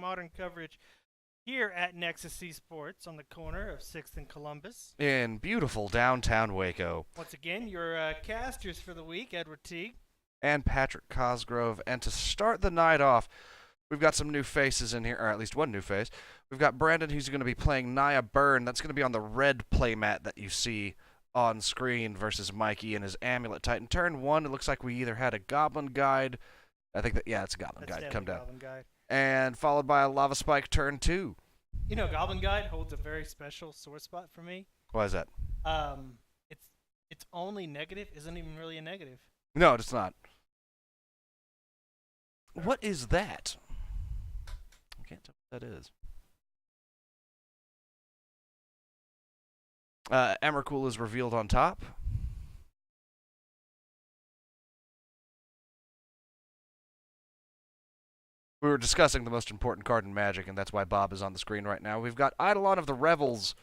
Modern coverage here at Nexus Esports on the corner of 6th and Columbus. In beautiful downtown Waco. Once again, your casters for the week, Edward Teague. And Patrick Cosgrove. And to start the night off, we've got some new faces in here, or at least one new face. We've got Brandon, who's going to be playing Naya Burn. That's going to be on the red playmat that you see on screen versus Mikey and his Amulet Titan. Turn 1, it looks like we either had a Goblin Guide. I think that, yeah, it's a Goblin Guide. Come down. Goblin Guide. And followed by a Lava Spike turn 2. You know, Goblin Guide holds a very special sore spot for me. Why is that? It's only negative. Isn't even really a negative. No, it's not. What is that? I can't tell what that is. Emrakul is revealed on top. We were discussing the most important card in Magic, and that's why Bob is on the screen right now. We've got Eidolon of the Revels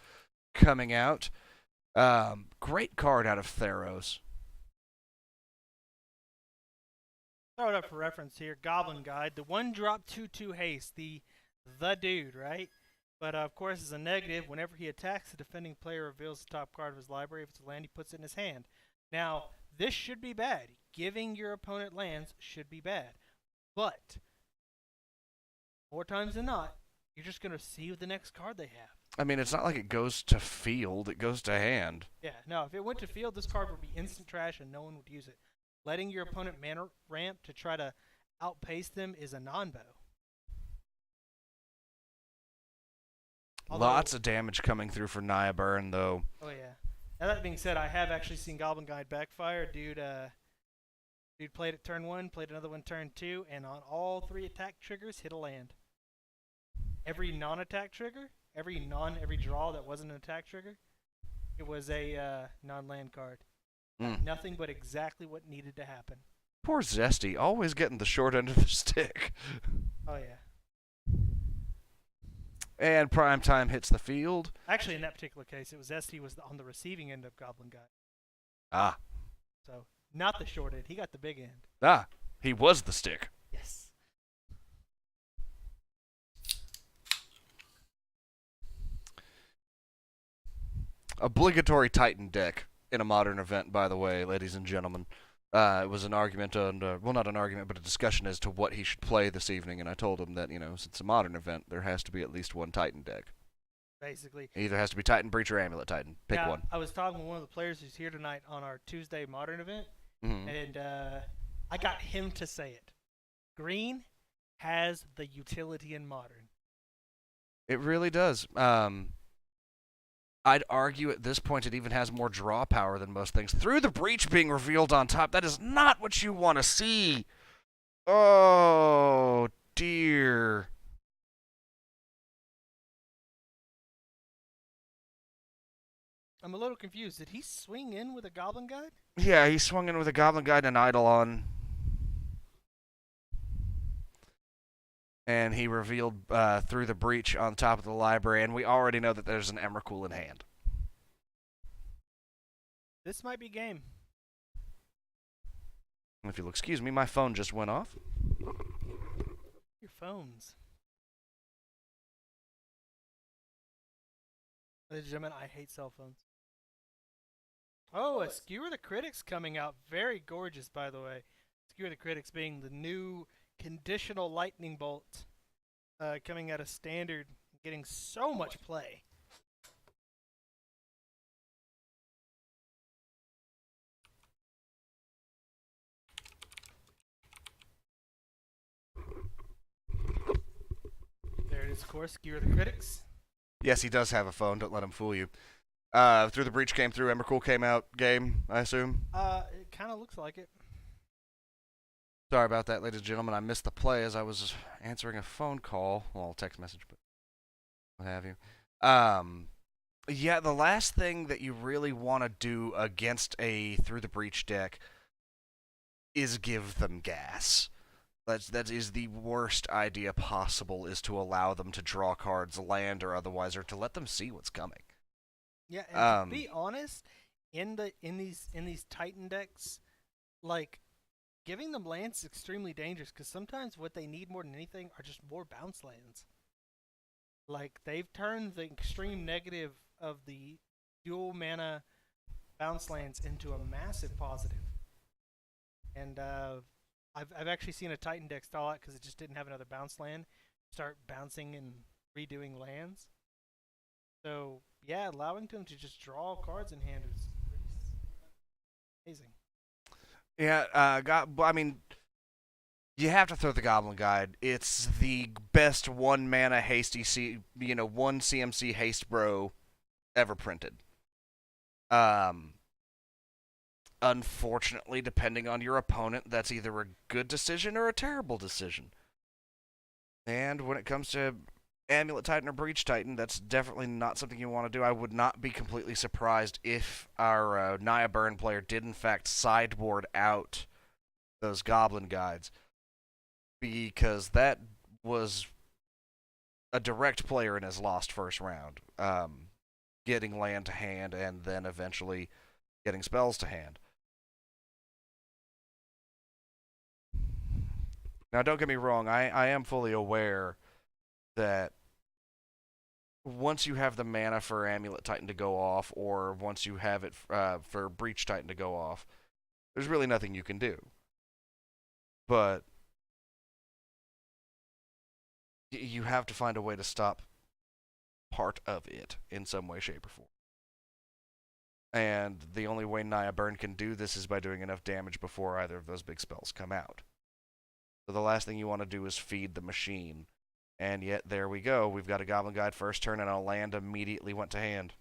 coming out. Great card out of Theros. Throw it up for reference here. Goblin Guide, the 1-drop 2/2 haste, the dude, right? But of course, as a negative, whenever he attacks, the defending player reveals the top card of his library. If it's a land, he puts it in his hand. Now, this should be bad. Giving your opponent lands should be bad. But more times than not, you're just going to see the next card they have. I mean, it's not like it goes to field. It goes to hand. Yeah, no, if it went to field, this card would be instant trash and no one would use it. Letting your opponent mana ramp to try to outpace them is a non-bow. Lots of damage coming through for Naya Burn, though. Oh, yeah. Now, that being said, I have actually seen Goblin Guide backfire. Dude played it turn 1, played another one turn 2, and on all 3 attack triggers, hit a land. Every non-attack trigger, every draw that wasn't an attack trigger, it was a non-land card. Nothing but exactly what needed to happen. Poor Zesty, always getting the short end of the stick. Oh, yeah. And prime time hits the field. Actually, in that particular case, it was Zesty was on the receiving end of Goblin Guide. Ah. So, not the short end. He got the big end. Ah, he was the stick. Yes. Obligatory Titan deck in a modern event, by the way, ladies and gentlemen. It was an argument on, well, not an argument, but a discussion as to what he should play this evening, and I told him that, you know, since it's a modern event, there has to be at least one Titan deck. Basically. It either has to be Titan Breach or Amulet Titan. Pick one. I was talking with one of the players who's here tonight on our Tuesday modern event, and I got him to say it. Green has the utility in modern. It really does. I'd argue at this point it even has more draw power than most things. Through the Breach being revealed on top, that is not what you want to see. Oh, dear. I'm a little confused. Did he swing in with a Goblin Guide? Yeah, he swung in with a Goblin Guide and an Eidolon. And he revealed through the Breach on top of the library, and we already know that there's an Emrakul in hand. This might be game. If you'll excuse me, my phone just went off. Your phones. Ladies and gentlemen, I hate cell phones. Oh, a Skewer the Critics coming out. Very gorgeous, by the way. Skewer the Critics being the new conditional lightning bolt coming out of standard, getting so much play. There it is, of course, Skewer the Critics. Yes, he does have a phone. Don't let him fool you. Through the Breach came through. Emrakul came out. Game, I assume. It kind of looks like it. Sorry about that, ladies and gentlemen. I missed the play as I was answering a phone call. Well, text message, but what have you. Yeah, the last thing that you really want to do against a Through the Breach deck is give them gas. That is the worst idea possible, is to allow them to draw cards, land or otherwise, or to let them see what's coming. Yeah, and to be honest, in these Titan decks, like, giving them lands is extremely dangerous because sometimes what they need more than anything are just more bounce lands. Like, they've turned the extreme negative of the dual mana bounce lands into a massive positive. And I've actually seen a Titan deck stall out because it just didn't have another bounce land. Start bouncing and redoing lands. So yeah, allowing them to just draw cards in hand is amazing. Yeah, I mean, you have to throw the Goblin Guide. It's the best one mana hasty one CMC haste bro ever printed. Unfortunately, depending on your opponent, that's either a good decision or a terrible decision. And when it comes to Amulet Titan or Breach Titan, that's definitely not something you want to do. I would not be completely surprised if our Naya Burn player did in fact sideboard out those Goblin Guides, because that was a direct player in his lost first round, getting land to hand and then eventually getting spells to hand. Now, don't get me wrong, I am fully aware that once you have the mana for Amulet Titan to go off, or once you have it for Breach Titan to go off, there's really nothing you can do. But you have to find a way to stop part of it in some way, shape, or form. And the only way Naya Burn can do this is by doing enough damage before either of those big spells come out. So the last thing you want to do is feed the machine. And yet, there we go. We've got a Goblin Guide first turn, and a land immediately went to hand.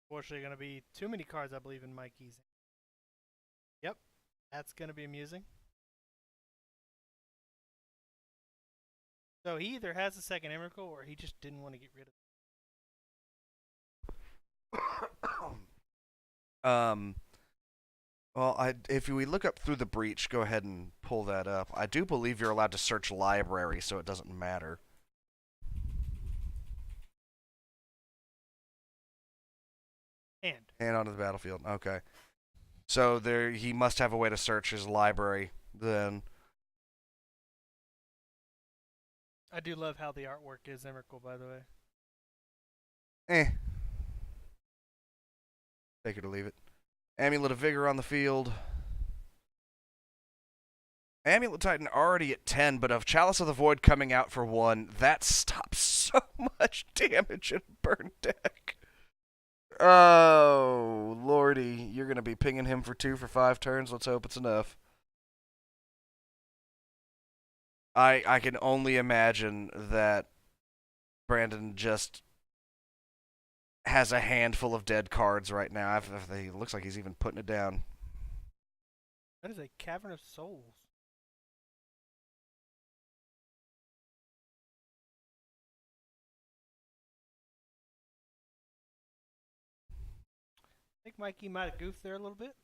Fortunately, going to be too many cards, I believe, in Mikey's. Yep, that's going to be amusing. So he either has a second Emrakul, or he just didn't want to get rid of it. Well, if we look up through the breach, go ahead and pull that up. I do believe you're allowed to search library, so it doesn't matter. Hand onto the battlefield. Okay. So he must have a way to search his library then. I do love how the artwork is Emrakul, by the way. Take it or leave it. Amulet of Vigor on the field. Amulet Titan already at 10, but of Chalice of the Void coming out for 1, that stops so much damage in a burn deck. Oh, lordy. You're going to be pinging him for 2 for 5 turns. Let's hope it's enough. I can only imagine that Brandon just has a handful of dead cards right now. It looks like he's even putting it down. That is a Cavern of Souls. I think Mikey might have goofed there a little bit.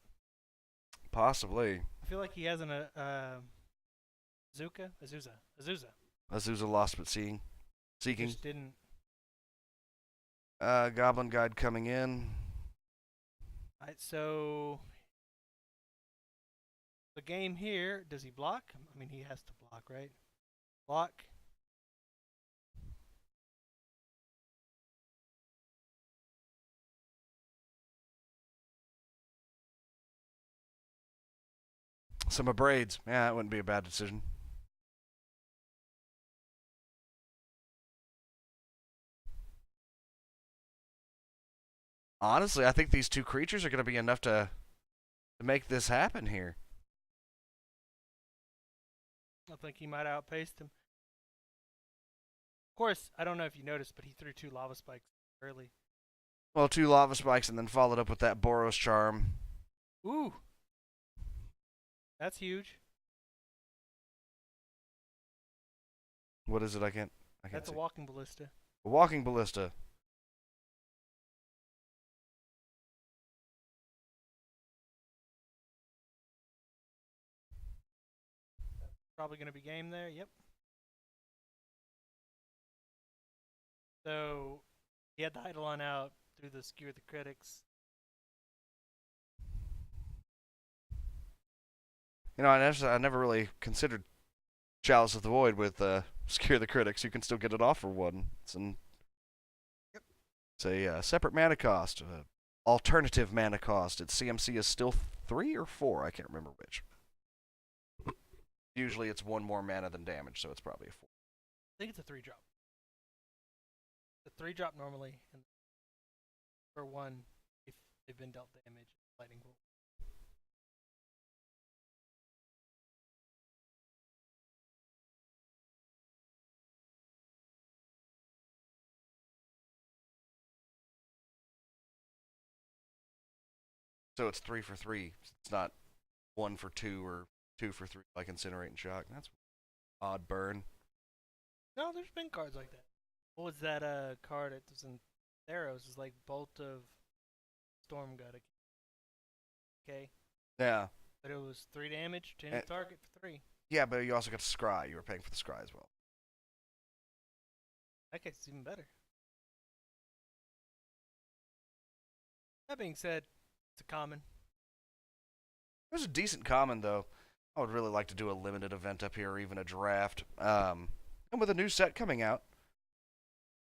Possibly. I feel like he has an Azusa. Azusa lost but seeking. Just didn't. Goblin Guide coming in. Alright, so the game here, does he block? I mean, he has to block, right? Block. Some of Braids. Yeah, that wouldn't be a bad decision. Honestly, I think these 2 creatures are going to be enough to make this happen here. I think he might have outpaced him. Of course, I don't know if you noticed, but he threw 2 lava spikes early. Well, 2 lava spikes and then followed up with that Boros Charm. Ooh. That's huge. What is it? I can't That's see. a Walking Ballista. A Walking Ballista. Probably going to be game there. Yep. So he had the Eidolon out. through the Skewer the Critics. You know, I never really considered Chalice of the Void with Scare the Critics. You can still get it off for 1. It's a separate mana cost, alternative mana cost. Its CMC is still 3 or 4. I can't remember which. Usually it's 1 more mana than damage, so it's probably a 4. I think it's a 3-drop. The 3-drop normally, and for 1 if they've been dealt damage. Lightning bolt. So it's 3 for 3. It's not 1 for 2 or 2 for 3 like Incinerate and Shock. That's odd burn. No, there's been cards like that. What was that card that was in Theros? It's like Bolt of Storm God. Okay. Yeah. But it was 3 damage to any target for 3. Yeah, but you also got Scry. You were paying for the Scry as well. That guy's even better. That being said, it's a common. It was a decent common, though. I would really like to do a limited event up here, or even a draft. And with a new set coming out,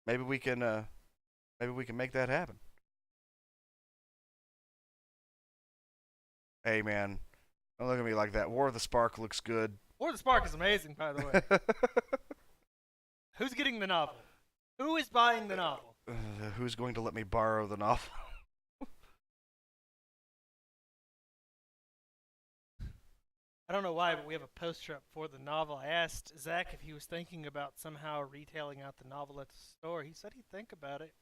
maybe we can make that happen. Hey, man, don't look at me like that. War of the Spark looks good. War of the Spark is amazing, by the way. Who's getting the novel? Who is buying the novel? Who's going to let me borrow the novel? I don't know why, but we have a poster up for the novel. I asked Zach if he was thinking about somehow retailing out the novel at the store. He said he'd think about it.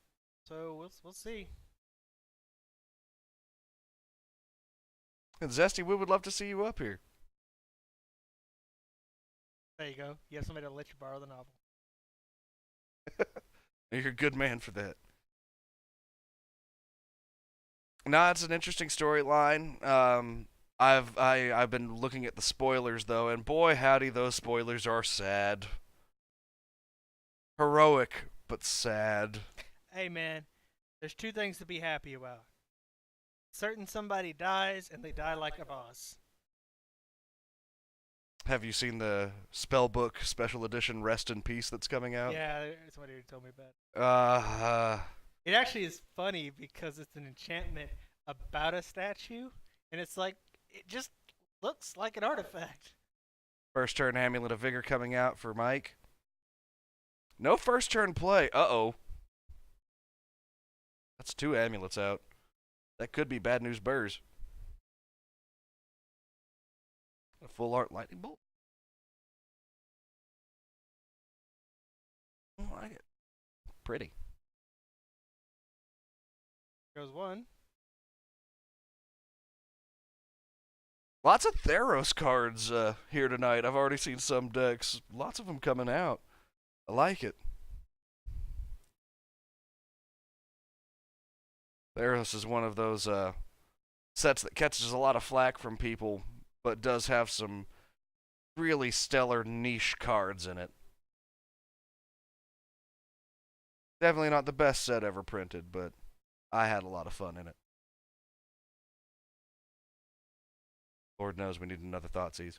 So we'll see. And Zesty, we would love to see you up here. There you go. You have somebody to let you borrow the novel. You're a good man for that. Nah, it's an interesting storyline. I've been looking at the spoilers though, and boy howdy, those spoilers are sad. Heroic, but sad. Hey man, there's 2 things to be happy about. Certain somebody dies, and they die like a boss. Have you seen the Spellbook Special Edition Rest in Peace that's coming out? Yeah, somebody told me about it. It actually is funny because it's an enchantment about a statue, and it's like, it just looks like an artifact. First turn Amulet of Vigor coming out for Mike. No first turn play. Uh-oh. That's 2 amulets out. That could be bad news Burrs. A full art lightning bolt. I like it. Pretty. Goes 1. Lots of Theros cards here tonight. I've already seen some decks. Lots of them coming out. I like it. Theros is one of those sets that catches a lot of flack from people, but does have some really stellar niche cards in it. Definitely not the best set ever printed, but I had a lot of fun in it. Lord knows we need another Thoughtseize.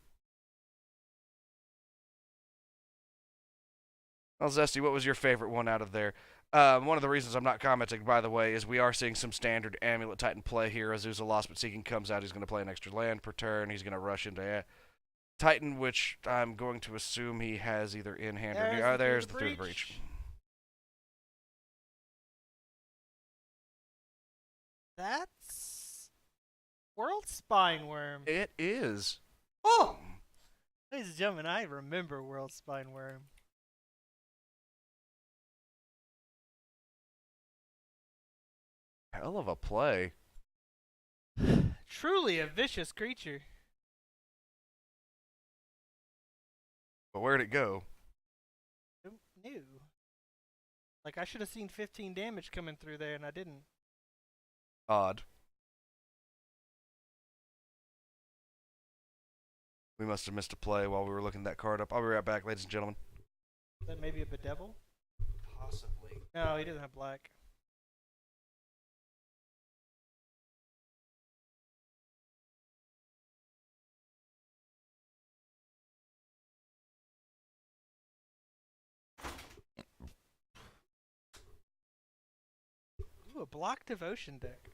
Well, Zesty, what was your favorite one out of there? One of the reasons I'm not commenting, by the way, is we are seeing some standard Amulet Titan play here. Azusa Lost But Seeking comes out. He's going to play an extra land per turn. He's going to rush into Titan, which I'm going to assume he has either in hand or near. Oh, there's the Through the Breach. That's World Spineworm. It is. Oh! Ladies and gentlemen, I remember World Spineworm. Hell of a play. Truly a vicious creature. But where'd it go? Who knew? Like, I should have seen 15 damage coming through there, and I didn't. Odd. We must have missed a play while we were looking that card up. I'll be right back, ladies and gentlemen. Is that maybe a Bedevil? Possibly. No, he doesn't have black. Ooh, a block devotion deck.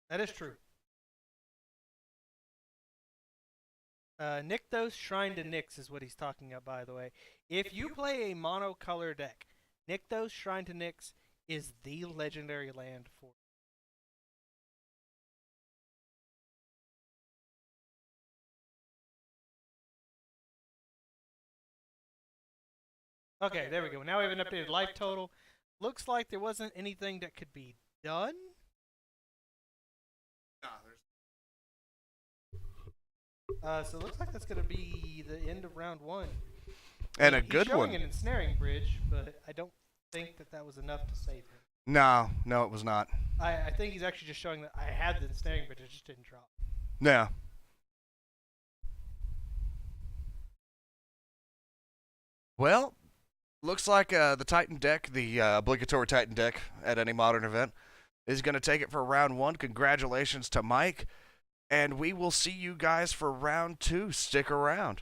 That is true. Nykthos Shrine to Nyx is what he's talking about, by the way. If you play a monocolor deck, Nykthos Shrine to Nyx is the legendary land for it. Okay, there we go. Now we have an updated life total. Looks like there wasn't anything that could be done. So it looks like that's going to be the end of round 1. And a good He's showing one. an ensnaring bridge, but I don't think that was enough to save him. No, it was not. I think he's actually just showing that I had the ensnaring bridge, it just didn't drop. Yeah. Well, looks like the Titan deck, the obligatory Titan deck at any modern event, is going to take it for round 1. Congratulations to Mike. And we will see you guys for round 2. Stick around.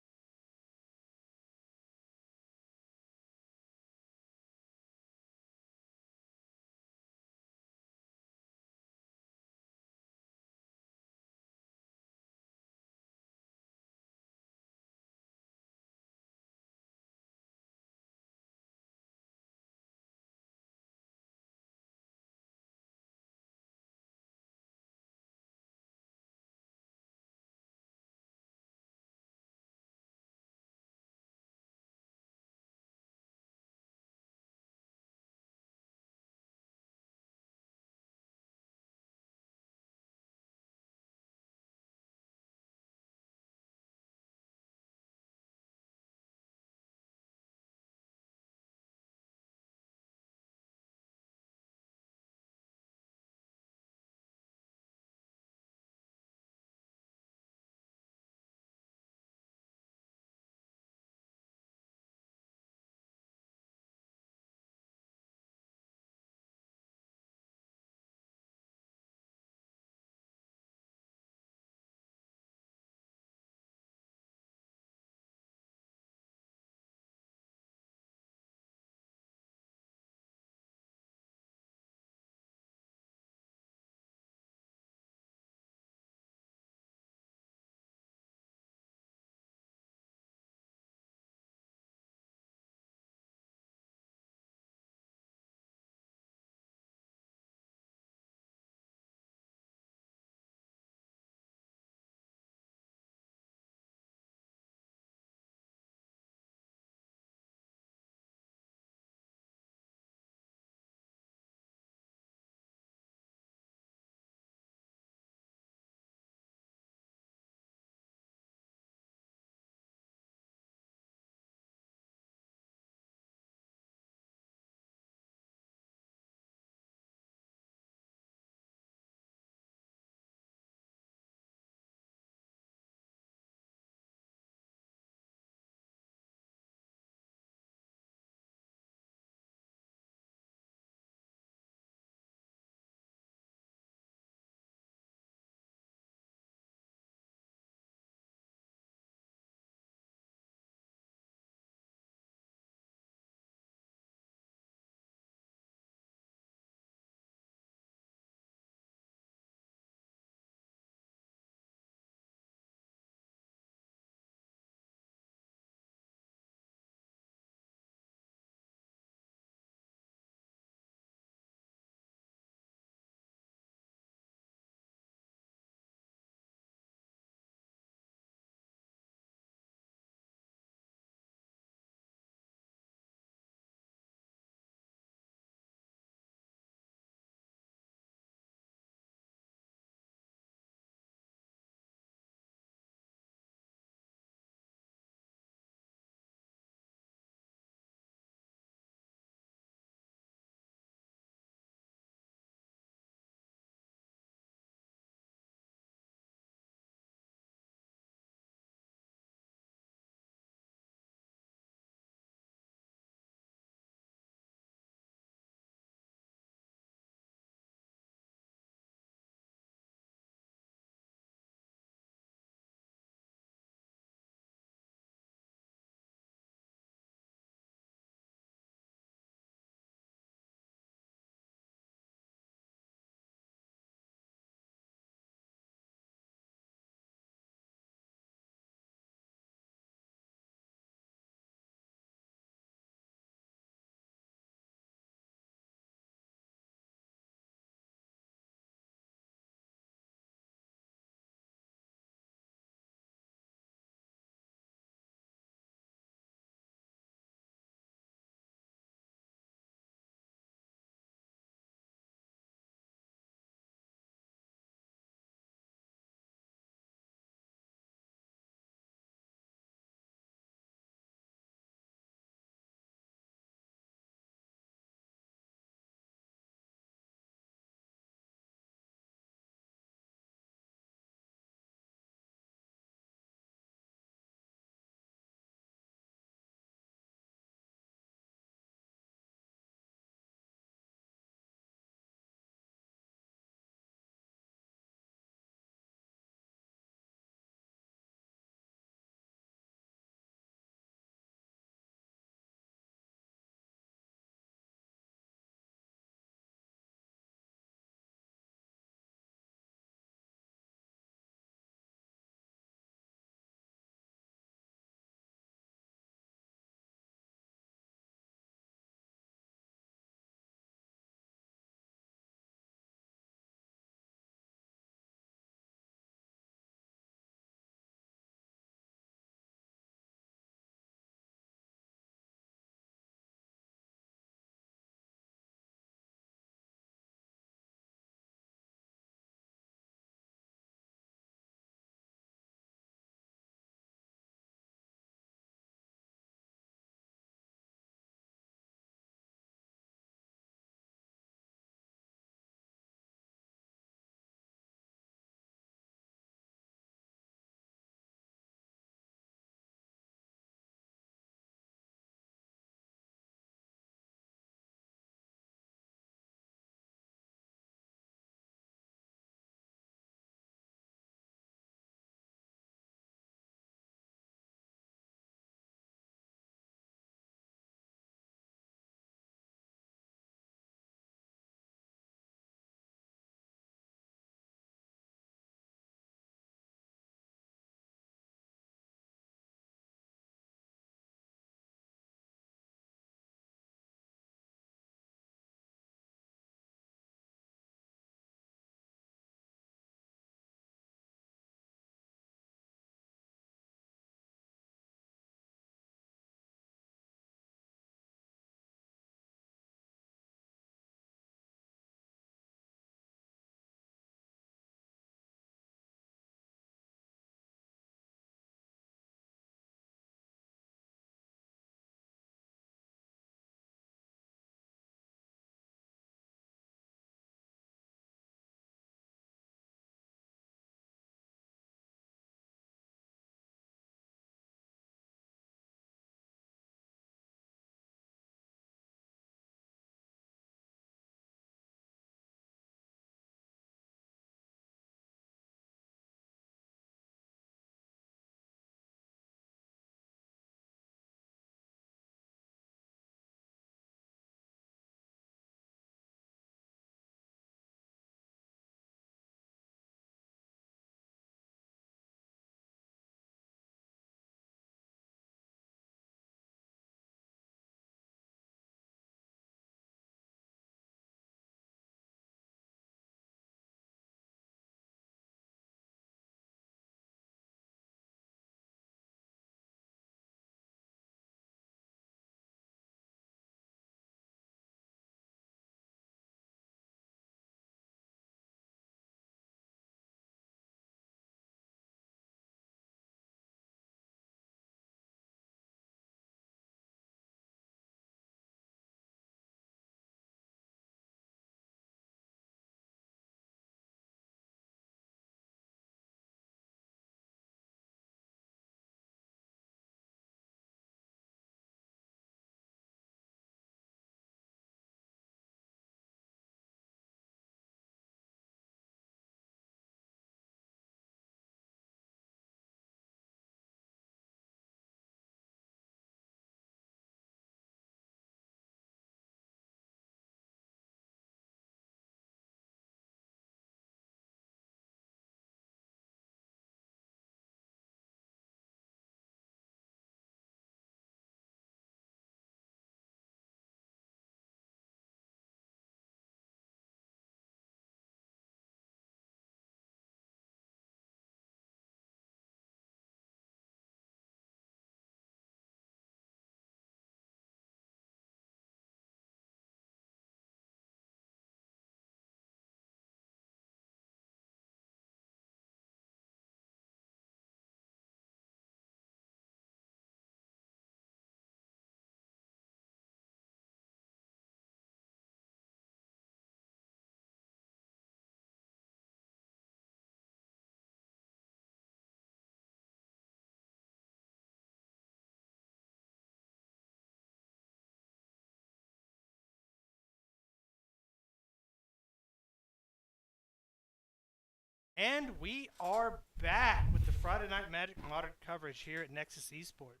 And we are back with the Friday Night Magic Modern coverage here at Nexus Esports.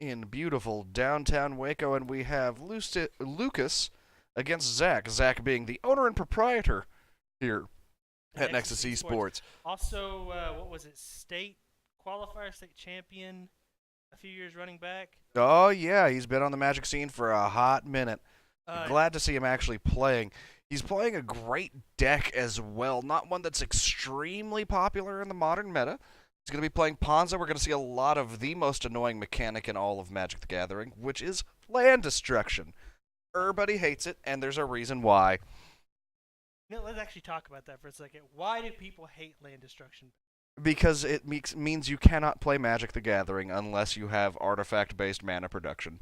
In beautiful downtown Waco, and we have Lucas against Zach. Zach being the owner and proprietor here at Nexus Esports. Also, what was it? State qualifier, state champion a few years running back. Oh, yeah, he's been on the Magic scene for a hot minute. Uh, Glad to see him actually playing. He's playing a great deck as well, not one that's extremely popular in the modern meta. He's going to be playing Ponza. We're going to see a lot of the most annoying mechanic in all of Magic the Gathering, which is land destruction. Everybody hates it, and there's a reason why. Let's actually talk about that for a second. Why do people hate land destruction? Because it means you cannot play Magic the Gathering unless you have artifact-based mana production.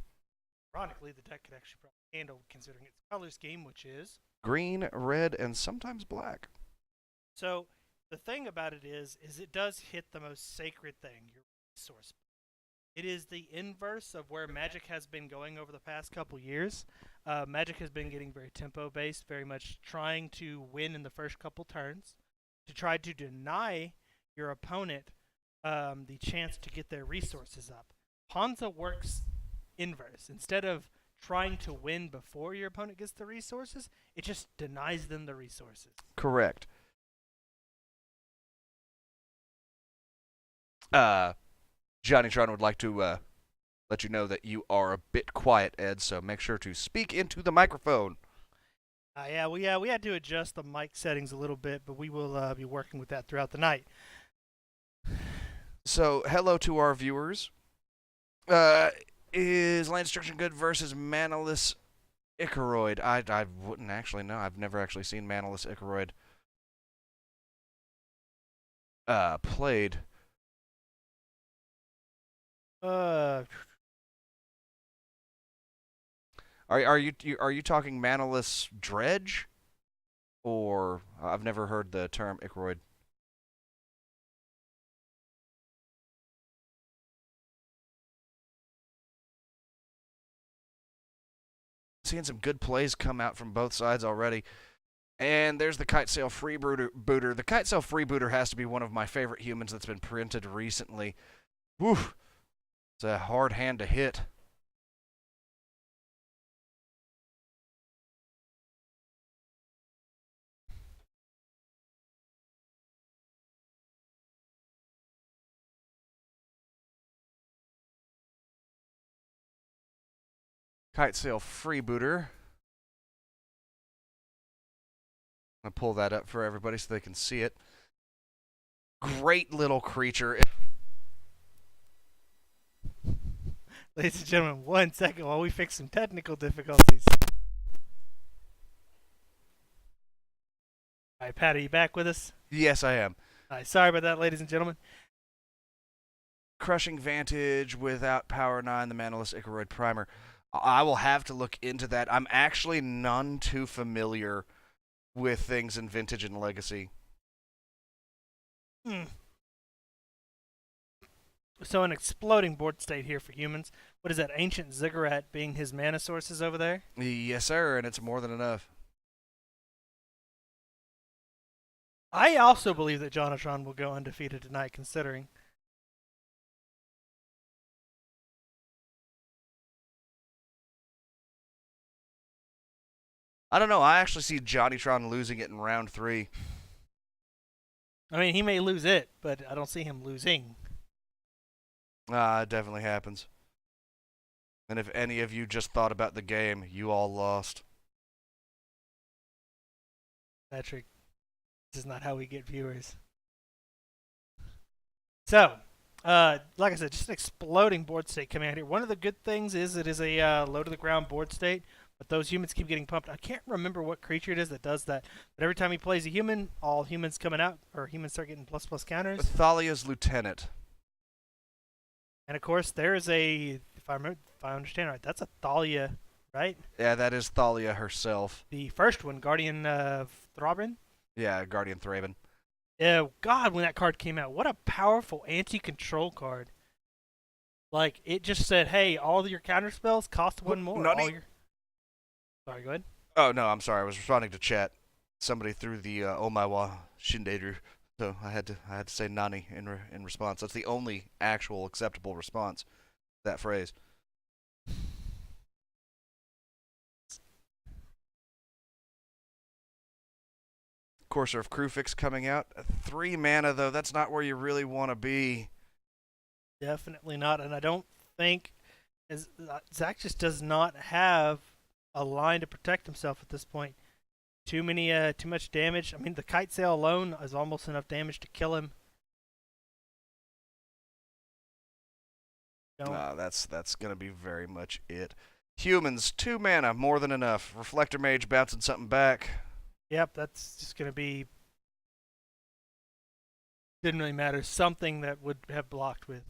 Ironically, the deck could actually probably handle considering its color scheme, which is green, red, and sometimes black. So the thing about it is it does hit the most sacred thing, your resource. It is the inverse of where Magic has been going over the past couple years. Magic has been getting very tempo-based, very much trying to win in the first couple turns, to try to deny your opponent the chance to get their resources up. Ponza works inverse. Instead of trying to win before your opponent gets the resources, it just denies them the resources. Correct. Johnny Tron would like to let you know that you are a bit quiet, Ed, so make sure to speak into the microphone. We had to adjust the mic settings a little bit, but we will be working with that throughout the night. So, hello to our viewers. Is Land Destruction good versus Manaless Icoroid? I wouldn't actually know. I've never actually seen Manaless Icoroid played. Are you talking Manaless Dredge? Or I've never heard the term Icoroid. Seeing some good plays come out from both sides already. And there's the Kitesail Freebooter. The Kitesail Freebooter has to be one of my favorite humans that's been printed recently. Whew. It's a hard hand to hit. Kitesail Freebooter. I'm going to pull that up for everybody so they can see it. Great little creature. Ladies and gentlemen, 1 second while we fix some technical difficulties. All right, Pat, are you back with us? Yes, I am. All right, sorry about that, ladies and gentlemen. Crushing Vantage without Power 9, the Manaless Icoroid Primer. I will have to look into that. I'm actually none too familiar with things in Vintage and Legacy. So an exploding board state here for humans. What is that, Ancient Ziggurat being his mana sources over there? Yes, sir, and it's more than enough. I also believe that Jonathan will go undefeated tonight, considering. I don't know. I actually see Johnnytron losing it in round 3. I mean, he may lose it, but I don't see him losing. It definitely happens. And if any of you just thought about the game, you all lost. Patrick, this is not how we get viewers. So, like I said, just an exploding board state coming out here. One of the good things is it is a low-to-the-ground board state, but those humans keep getting pumped. I can't remember what creature it is that does that, but every time he plays a human, all humans coming out, or humans start getting ++ counters. Thalia's Lieutenant. And of course, there is if I understand right, that's a Thalia, right? Yeah, that is Thalia herself. The first one, Guardian of Thraben. Yeah, Guardian Thraben. Yeah, God, when that card came out, what a powerful anti-control card. Like, it just said, hey, all your counter spells cost one more. Sorry, go ahead. Oh, no, I'm sorry. I was responding to chat. Somebody threw the Omawa Shinderu. So I had to say Nani in response. That's the only actual acceptable response to that phrase. Courser of Crewfix coming out. 3 mana though, that's not where you really want to be. Definitely not, and I don't think Zach just does not have a line to protect himself at this point. Too much damage. I mean, the kite sail alone is almost enough damage to kill him. That's gonna be very much it. Humans, 2 mana, more than enough. Reflector Mage bouncing something back. Yep, that's just gonna be. Didn't really matter. Something that would have blocked with.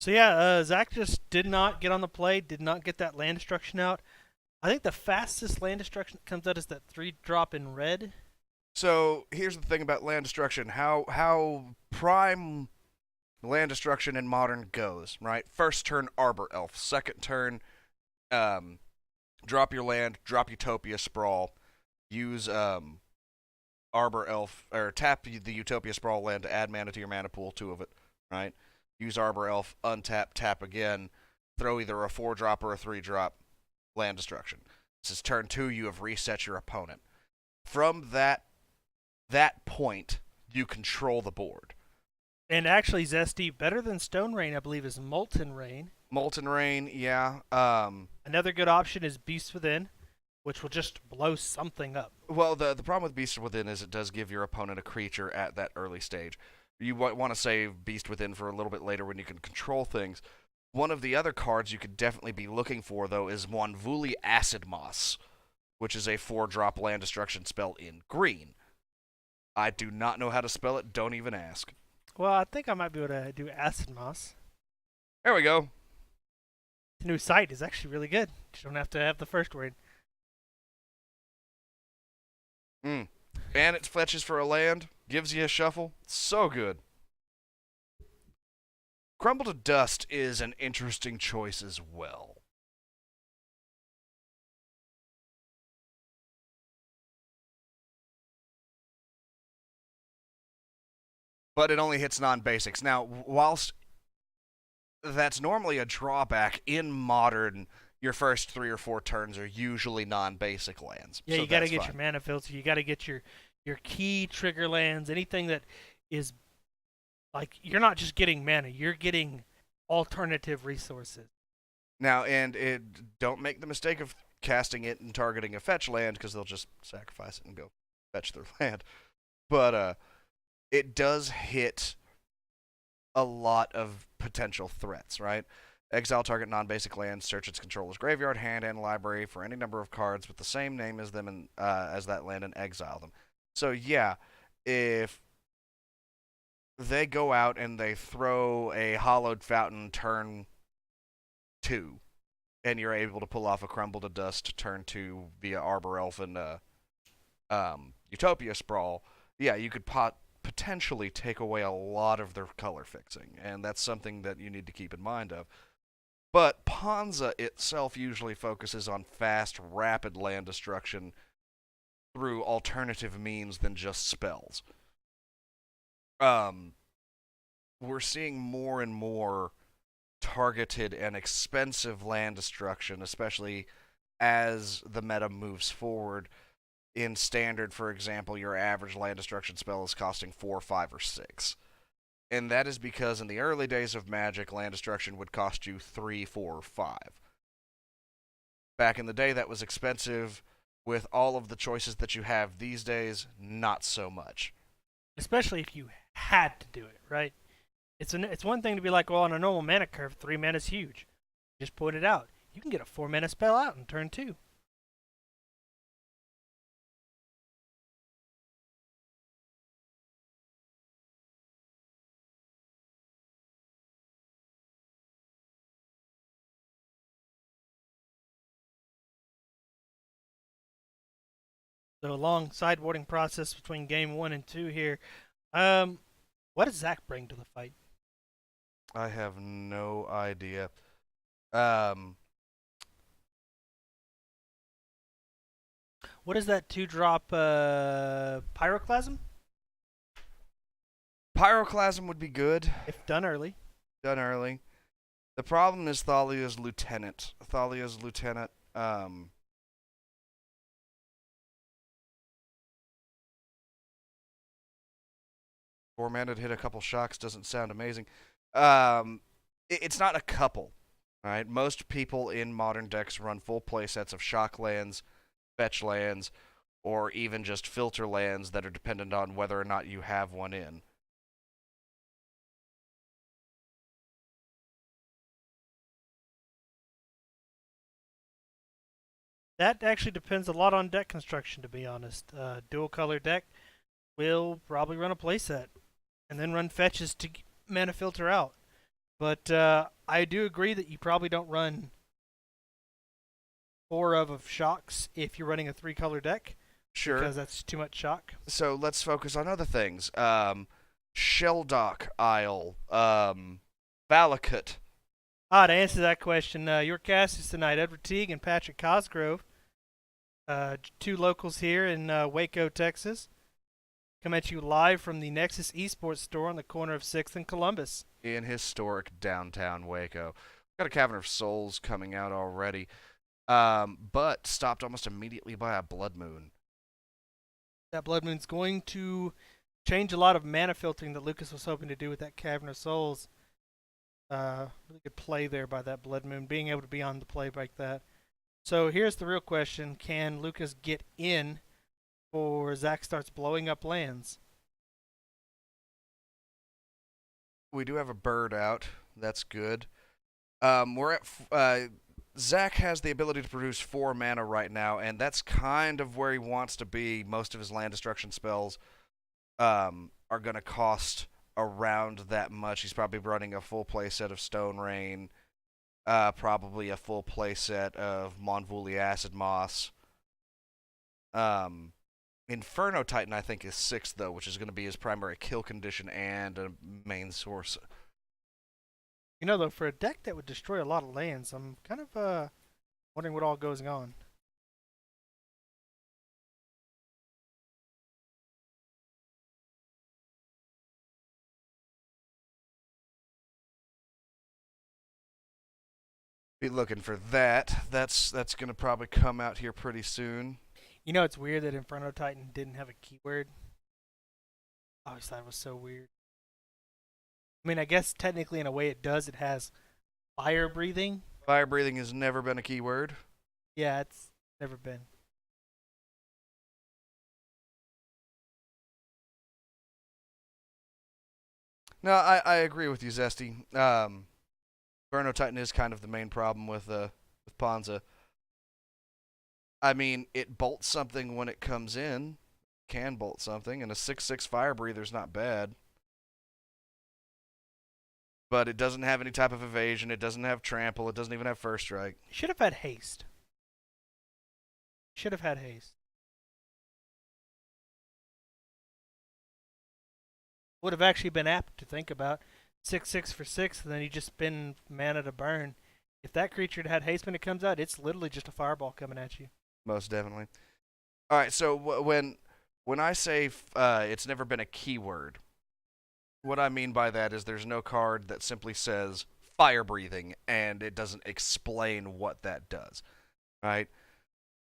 So yeah, Zach just did not get on the play. Did not get that land destruction out. I think the fastest land destruction that comes out is that 3-drop in red. So here's the thing about land destruction. How prime land destruction in Modern goes, right? First turn, Arbor Elf. Second turn, drop your land, drop Utopia Sprawl. Use Arbor Elf, or tap the Utopia Sprawl land to add mana to your mana pool, 2 of it, right? Use Arbor Elf, untap, tap again, throw either a 4-drop or a 3-drop, land destruction. This is turn 2, you have reset your opponent. From that point, you control the board. And actually, Zesty, better than Stone Rain, I believe, is Molten Rain. Molten Rain, yeah. Another good option is Beast Within, which will just blow something up. Well, the problem with Beast Within is it does give your opponent a creature at that early stage. You want to save Beast Within for a little bit later when you can control things. One of the other cards you could definitely be looking for, though, is Monvuli Acid Moss, which is a 4-drop land destruction spell in green. I do not know how to spell it, don't even ask. Well, I think I might be able to do Acid Moss. There we go. The new site is actually really good. You don't have to have the first word. And it fetches for a land, gives you a shuffle. So good. Crumble to Dust is an interesting choice as well. But it only hits non-basics. Now, whilst that's normally a drawback in Modern, your first 3 or 4 turns are usually non-basic lands. Yeah, so you got to get fine. your mana filter. You got to get your key trigger lands. Anything that is like you're not just getting mana, you're getting alternative resources. Now, don't make the mistake of casting it and targeting a fetch land because they'll just sacrifice it and go fetch their land. But it does hit a lot of potential threats, right? Exile target non-basic land, search its controller's graveyard, hand, and library for any number of cards with the same name as them as that land and exile them. So yeah, if they go out and they throw a Hollowed Fountain turn 2, and you're able to pull off a Crumble to Dust turn 2 via Arbor Elf and Utopia Sprawl, yeah, you could potentially take away a lot of their color fixing, and that's something that you need to keep in mind of. But Ponza itself usually focuses on fast, rapid land destruction through alternative means than just spells. We're seeing more and more targeted and expensive land destruction, especially as the meta moves forward. In Standard, for example, your average land destruction spell is costing 4, 5, or 6. And that is because in the early days of Magic, land destruction would cost you 3, 4, or 5. Back in the day, that was expensive. With all of the choices that you have these days, not so much. Especially if you had to do it, right? It's one thing to be like, well, on a normal mana curve, 3 mana is huge. Just point it out. You can get a 4 mana spell out in turn 2. So a long sideboarding process between game 1 and 2 here. What does Zach bring to the fight? I have no idea. What is that 2-drop Pyroclasm? Pyroclasm would be good. if done early. Done early. The problem is Thalia's Lieutenant. Thalia's Lieutenant, 4-mana to hit a couple shocks doesn't sound amazing. It's not a couple. All right, most people in modern decks run full play sets of shock lands, fetch lands, or even just filter lands that are dependent on whether or not you have one in. That actually depends a lot on deck construction, to be honest. Dual color deck will probably run a playset and then run fetches to mana filter out. But I do agree that you probably don't run 4 of shocks if you're running a 3-color deck. Sure. Because that's too much shock. So let's focus on other things. Shelldock Isle, Valakut. To answer that question, your cast is tonight Edward Teague and Patrick Cosgrove, 2 locals here in Waco, Texas. Come at you live from the Nexus Esports store on the corner of 6th and Columbus. In historic downtown Waco. Got a Cavern of Souls coming out already, but stopped almost immediately by a Blood Moon. That Blood Moon's going to change a lot of mana filtering that Lucas was hoping to do with that Cavern of Souls. Really good play there by that Blood Moon, being able to be on the play like that. So here's the real question. Can Lucas get in before Zach starts blowing up lands? We do have a bird out. That's good. We're at Zach has the ability to produce 4 mana right now, and that's kind of where he wants to be. Most of his land destruction spells are going to cost around that much. He's probably running a full play set of Stone Rain, probably a full play set of Monvuli Acid Moss. Inferno Titan, I think, is 6th, though, which is going to be his primary kill condition and a main source. You know, though, for a deck that would destroy a lot of lands, I'm kind of wondering what all goes on. Be looking for that. That's going to probably come out here pretty soon. You know, it's weird that Inferno Titan didn't have a keyword. I always thought it was so weird. I mean, I guess technically in a way it does. It has fire breathing. Fire breathing has never been a keyword. Yeah, it's never been. No, I agree with you, Zesty. Inferno Titan is kind of the main problem with Ponza. I mean, it bolts something when it comes in. Can bolt something, and a 6/6 fire breather's not bad. But it doesn't have any type of evasion. It doesn't have trample. It doesn't even have first strike. Should have had haste. Should have had haste. Would have actually been apt to think about 6/6 for 6, and then you just spend mana to burn. If that creature had haste when it comes out, it's literally just a fireball coming at you. Most definitely. All right, so when I say it's never been a keyword, what I mean by that is there's no card that simply says fire breathing and it doesn't explain what that does, right?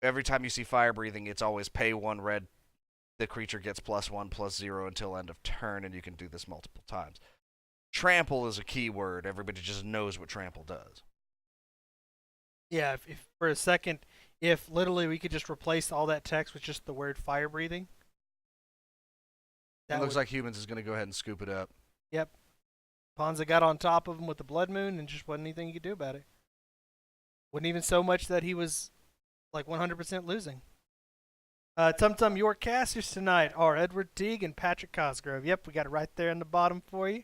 Every time you see fire breathing, it's always pay 1 red. The creature gets +1/+0 until end of turn, and you can do this multiple times. Trample is a keyword. Everybody just knows what trample does. Yeah, if for a second, if literally we could just replace all that text with just the word fire breathing. It looks like Humans is going to go ahead and scoop it up. Yep. Ponza got on top of him with the Blood Moon and just wasn't anything he could do about it. Wasn't even so much that he was like 100% losing. Tum your casters tonight are Edward Teague and Patrick Cosgrove. Yep, we got it right there in the bottom for you,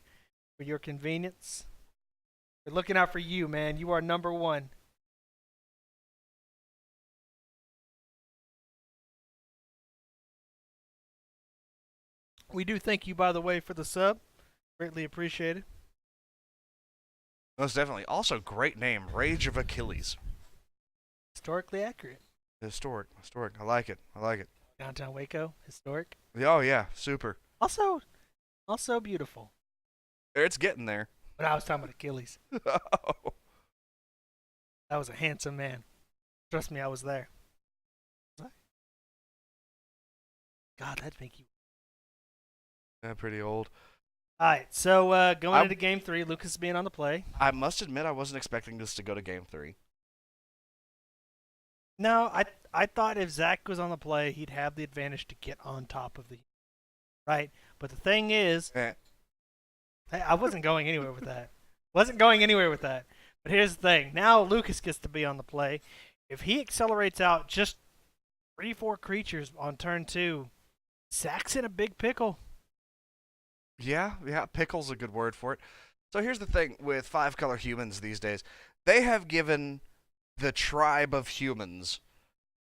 for your convenience. We're looking out for you, man. You are number 1. We do thank you, by the way, for the sub. Greatly appreciated. Most definitely. Also, great name, Rage of Achilles. Historically accurate. Historic. I like it. Downtown Waco, historic. Oh yeah, super. Also, Also beautiful. It's getting there. But I was talking about Achilles. Oh, That was a handsome man. Trust me, I was there. Was I? God, that'd make you. yeah, pretty old. All right, so going I into Game 3, Lucas being on the play. I must admit I wasn't expecting this to go to game 3. No, I thought if Zach was on the play, he'd have the advantage to get on top of the right. But the thing is, Eh. I wasn't going anywhere with that. Wasn't going anywhere with that. But here's the thing. Now Lucas gets to be on the play. If he accelerates out just 3-4 creatures on turn 2, Zach's in a big pickle. Yeah, pickle's a good word for it. So here's the thing with 5-color humans these days. They have given the tribe of humans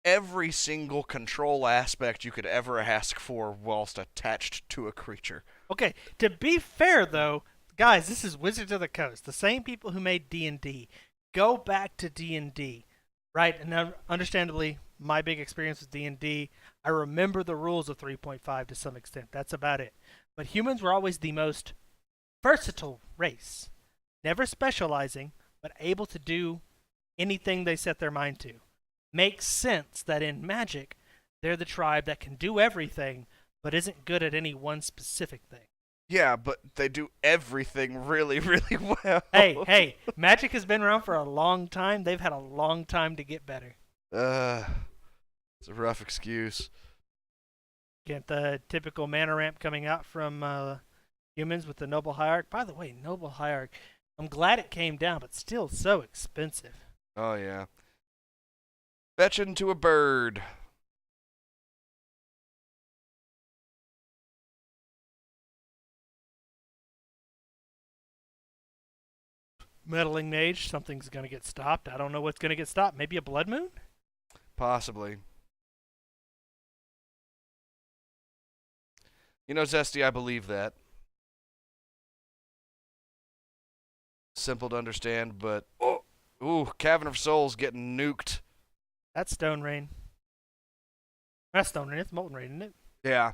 every single control aspect you could ever ask for whilst attached to a creature. Okay, to be fair though, guys, this is Wizards of the Coast. The same people who made D&D. Go back to D&D, right? And now, understandably, my big experience with D&D, I remember the rules of 3.5 to some extent. That's about it. But humans were always the most versatile race, never specializing, but able to do anything they set their mind to. Makes sense that in Magic, they're the tribe that can do everything, but isn't good at any one specific thing. Yeah, but they do everything really, really well. Hey, Magic has been around for a long time. They've had a long time to get better. It's a rough excuse. Get the typical mana ramp coming out from humans with the Noble Hierarch. By the way, Noble Hierarch, I'm glad it came down, but still so expensive. Oh, yeah. Fetch into a bird. Meddling Mage, something's going to get stopped. I don't know what's going to get stopped. Maybe a Blood Moon? Possibly. You know, Zesty, I believe that. Simple to understand, but... Oh! Ooh, Cavern of Souls getting nuked. That's Stone Rain. That's Stone Rain. It's Molten Rain, isn't it? Yeah.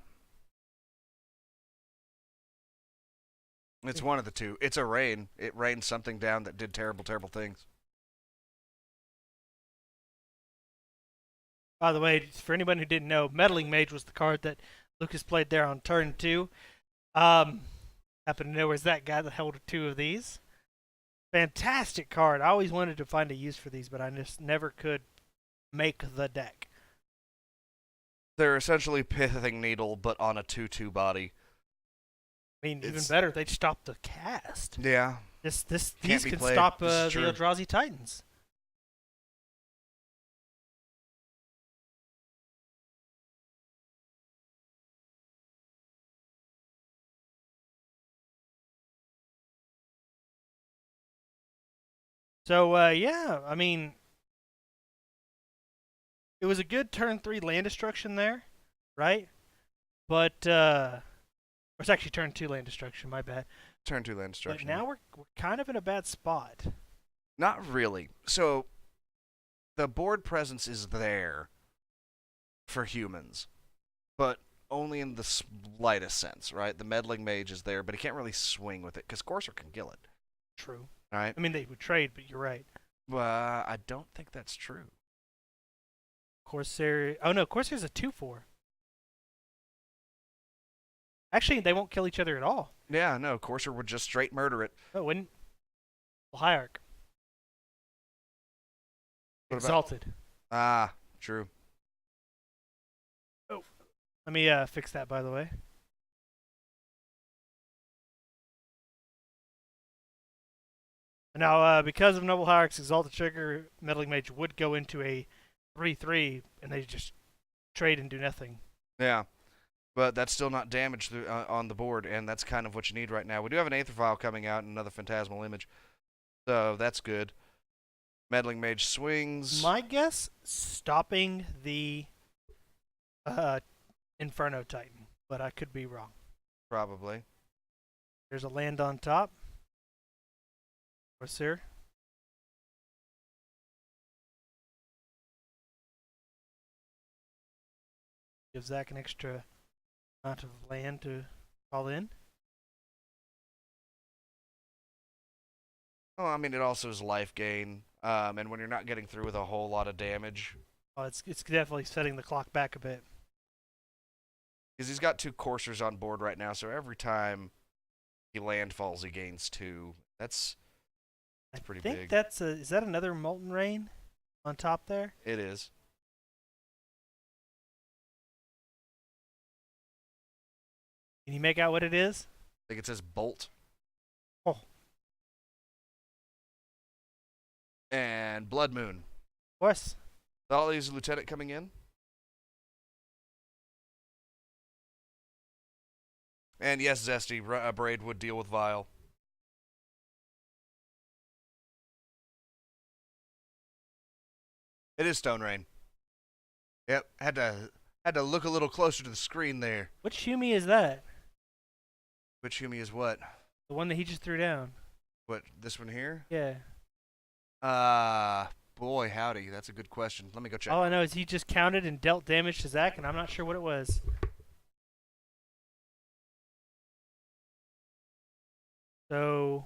It's one of the two. It's a rain. It rained something down that did terrible, terrible things. By the way, for anyone who didn't know, Meddling Mage was the card that Lucas played there on turn 2. Happen to know where's that guy that held 2 of these. Fantastic card. I always wanted to find a use for these, but I just never could make the deck. They're essentially Pithing Needle, but on a 2/2 body. I mean, even better, they'd stop the cast. Yeah. These could stop the Eldrazi Titans. So, yeah, I mean, it was a good turn 3 land destruction there, right? But, or it's actually turn 2 land destruction, my bad. Turn 2 land destruction. But now we're kind of in a bad spot. Not really. So, the board presence is there for humans, but only in the slightest sense, right? The Meddling Mage is there, but he can't really swing with it, because Courser can kill it. True. All right? I mean, they would trade, but you're right. I don't think that's true. Corsair. Oh, no, Corsair's a 2/4. Actually, they won't kill each other at all. Yeah, no, Courser would just straight murder it. Oh, wouldn't? Hierarch. Exalted. Ah, true. Oh. Let me fix that, by the way. Now, because of Noble Hierarch's Exalted Trigger, Meddling Mage would go into a 3/3, and they just trade and do nothing. Yeah, but that's still not damage on the board, and that's kind of what you need right now. We do have an Aether Vial coming out and another Phantasmal Image, so that's good. Meddling Mage swings. My guess, stopping the Inferno Titan, but I could be wrong. Probably. There's a land on top. Corsair. Gives Zach an extra amount of land to call in. Oh, I mean, it also is life gain. And when you're not getting through with a whole lot of damage, Oh, it's definitely setting the clock back a bit. because he's got 2 coursers on board right now, so every time he landfalls, he gains 2. That's pretty I think big. that's a. Is that another Molten Rain on top there? It is. Can you make out what it is? I think it says Bolt. Oh, And Blood Moon. of course. Thalia's lieutenant coming in. And yes, Zesty, Braid would deal with Vile. It is Stone Rain. Yep, had to look a little closer to the screen there. Which Humi is that? Which Humi is what? The one that he just threw down. What, this one here? Yeah. Boy, howdy. That's a good question. Let me go check. All I know is he just counted and dealt damage to Zach, and I'm not sure what it was. So.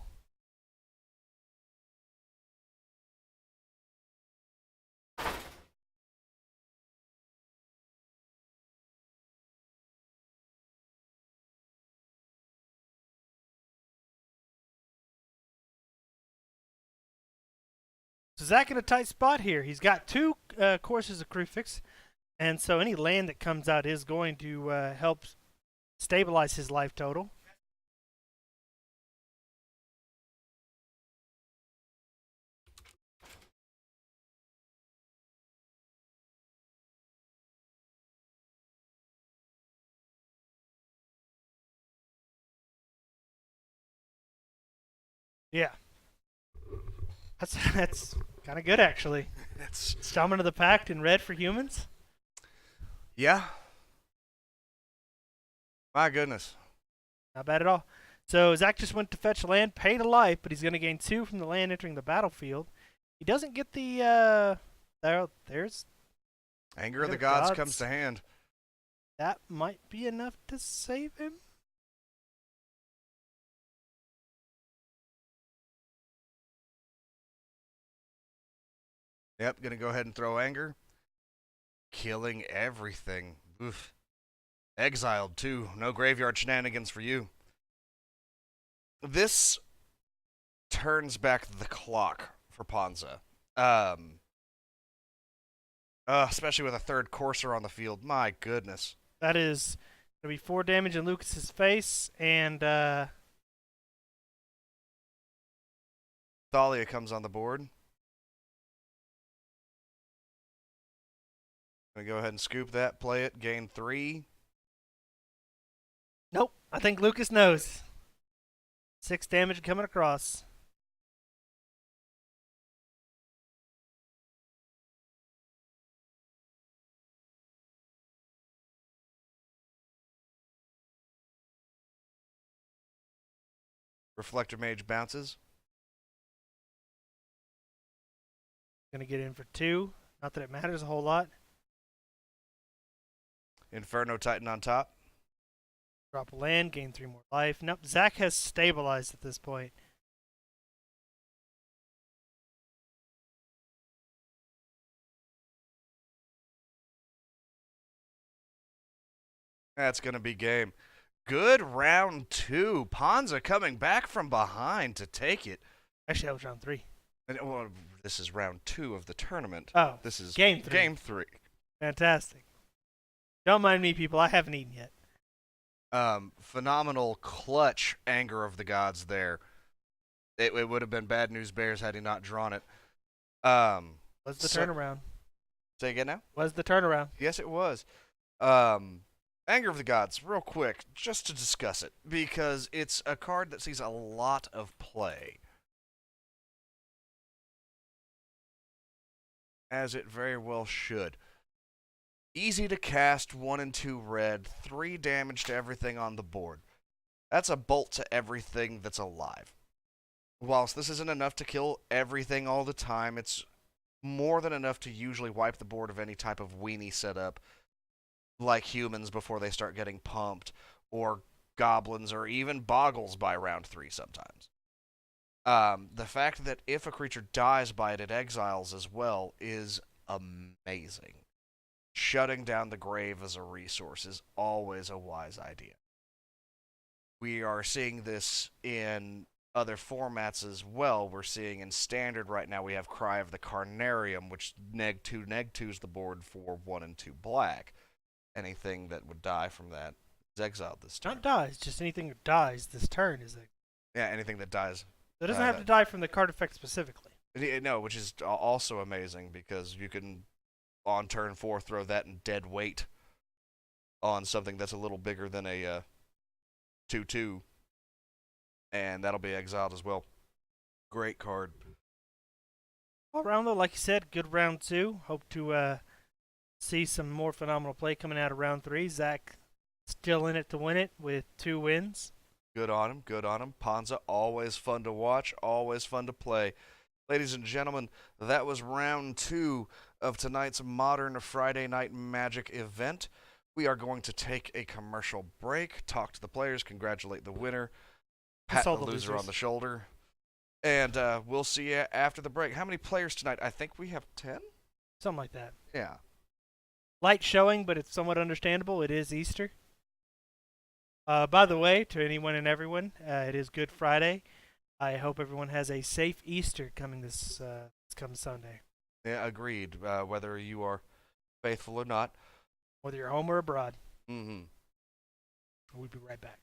So Zach in a tight spot here. He's got 2 courses of Crucifix, and so any land that comes out is going to help stabilize his life total. Yeah. That's kind of good, actually. It's Shaman of the Pact in red for humans. yeah. My goodness. Not bad at all. So Zach just went to fetch land, paid a life, but he's going to gain 2 from the land entering the battlefield. He doesn't get the there's Anger of the gods comes to hand. that might be enough to save him. Yep, gonna go ahead and throw anger. Killing everything. Oof. Exiled too. No graveyard shenanigans for you. This turns back the clock for Ponza. Especially with a 3rd courser on the field. My goodness. That is going to be 4 damage in Lucas's face, and Thalia comes on the board. Gonna go ahead and scoop that, play it, gain 3. nope. I think Lucas knows. 6 damage coming across. Reflector Mage bounces. Going to get in for 2. Not that it matters a whole lot. Inferno Titan on top. Drop a land, gain 3 more life. Nope, Zach has stabilized at this point. That's going to be game. Good round 2. Ponza coming back from behind to take it. Actually, that was round 3. And, well, this is round 2 of the tournament. Oh, This is game 3. Game 3. Fantastic. Don't mind me, people. I haven't eaten yet. Phenomenal clutch anger of the gods there. It would have been bad news bears had he not drawn it. Was the turnaround? Say again now? Was the turnaround? Yes, it was. Anger of the Gods, real quick, just to discuss it, because it's a card that sees a lot of play. As it very well should. Easy to cast, 1 and 2 red, 3 damage to everything on the board. That's a bolt to everything that's alive. Whilst this isn't enough to kill everything all the time, it's more than enough to usually wipe the board of any type of weenie setup, like humans before they start getting pumped, or goblins, or even boggles by round 3 sometimes. The fact that if a creature dies by it, it exiles as well is amazing. Shutting down the grave as a resource is always a wise idea. We are seeing this in other formats as well. We're seeing in Standard right now we have Cry of the Carnarium, which neg 2's the board for 1 and 2 black. Anything that would die from that is exiled this turn. Not dies, just anything that dies this turn is a. Yeah, anything that dies. It doesn't have to die from the card effect specifically. No, which is also amazing because you can, on turn 4, throw that in dead weight on something that's a little bigger than a 2/2, and that'll be exiled as well. Great card. All round though, like you said, good round 2. Hope to see some more phenomenal play coming out of round 3. Zach still in it to win it with 2 wins. Good on him. Good on him. Ponza, always fun to watch, always fun to play. Ladies and gentlemen, that was round 2 of tonight's Modern Friday Night Magic event. We are going to take a commercial break, talk to the players, congratulate the winner, pat the loser on the shoulder, and we'll see you after the break. How many players tonight? I think we have 10? Something like that. Yeah. Light showing, but it's somewhat understandable. It is Easter. By the way, to anyone and everyone, it is Good Friday. I hope everyone has a safe Easter coming this coming Sunday. Yeah, agreed. Whether you are faithful or not. Whether you're home or abroad. Mm-hmm. We'll be right back.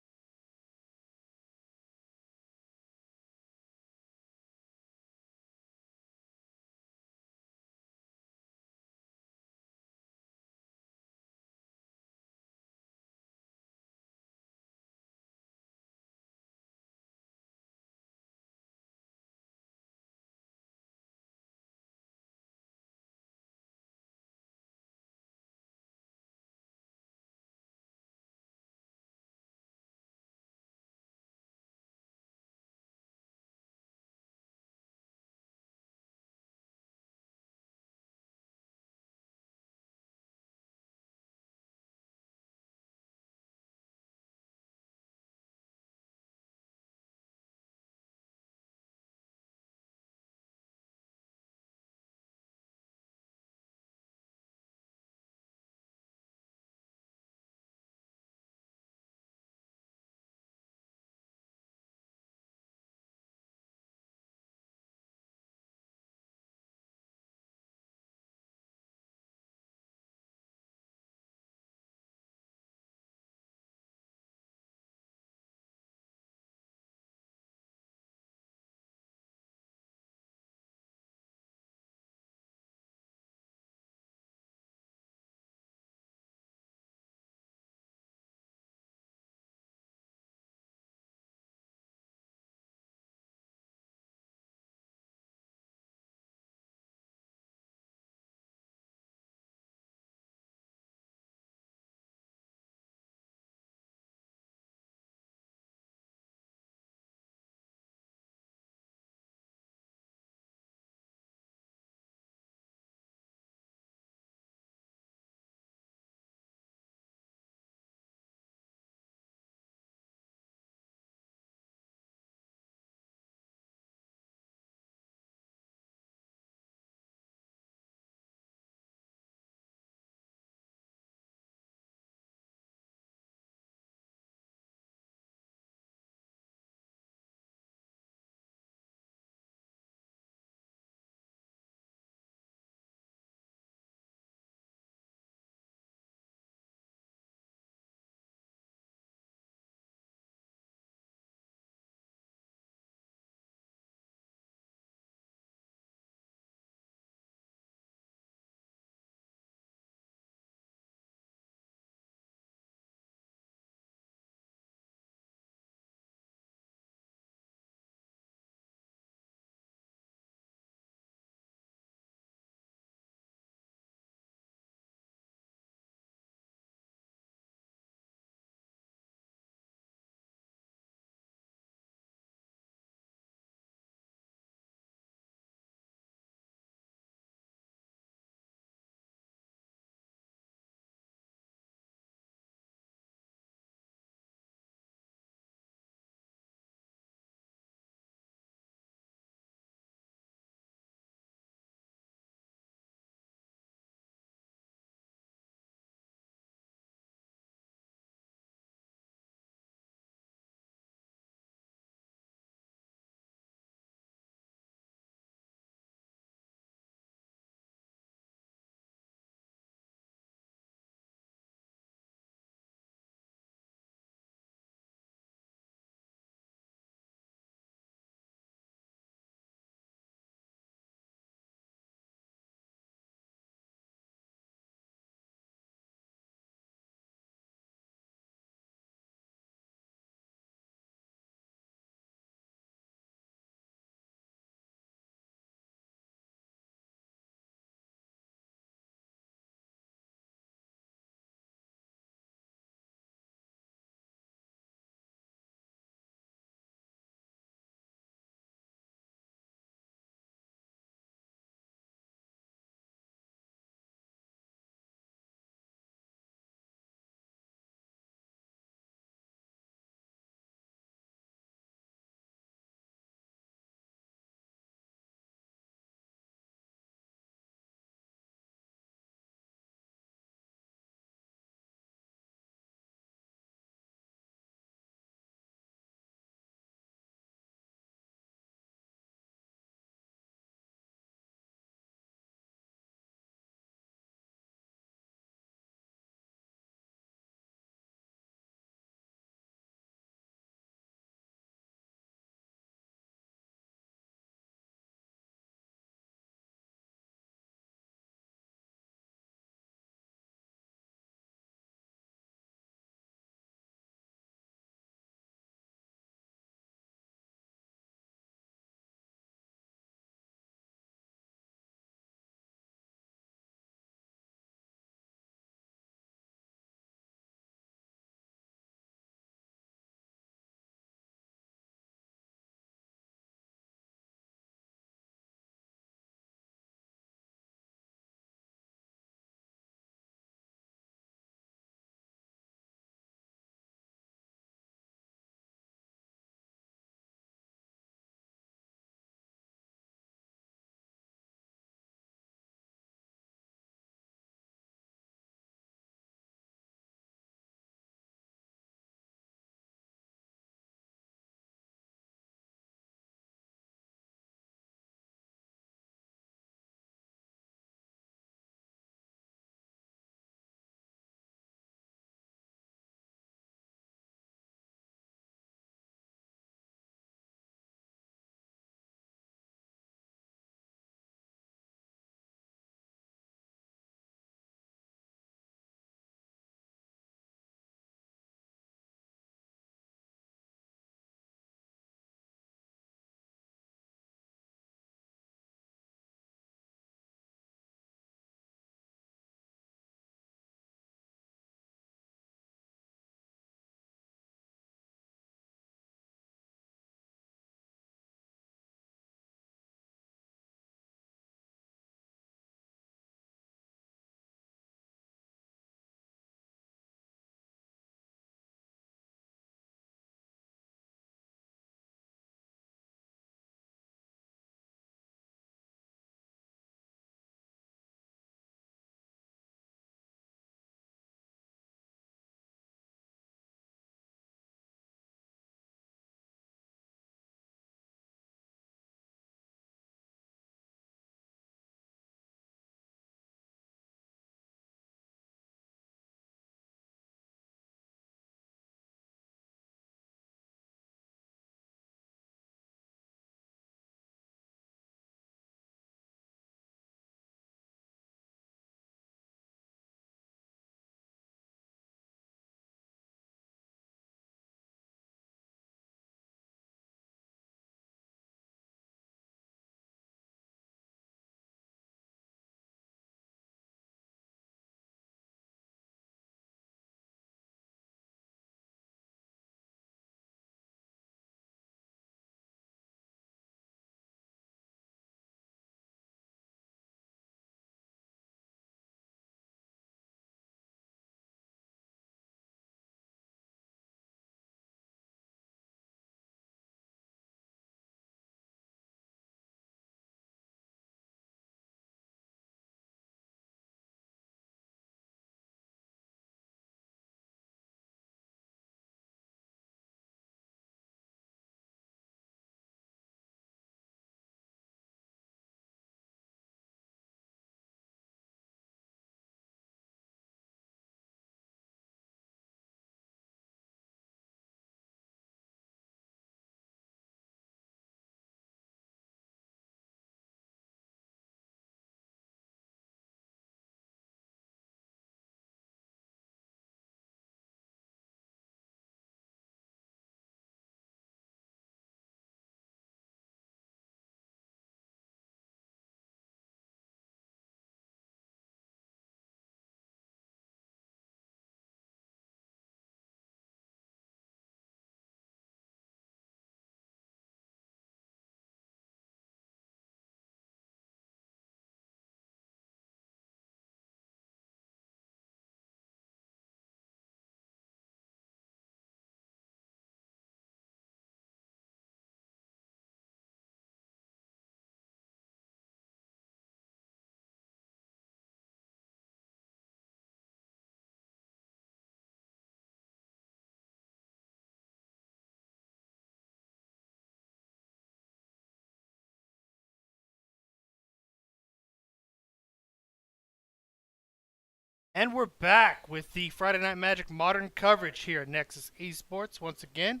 And we're back with the Friday Night Magic Modern coverage here at Nexus Esports. Once again,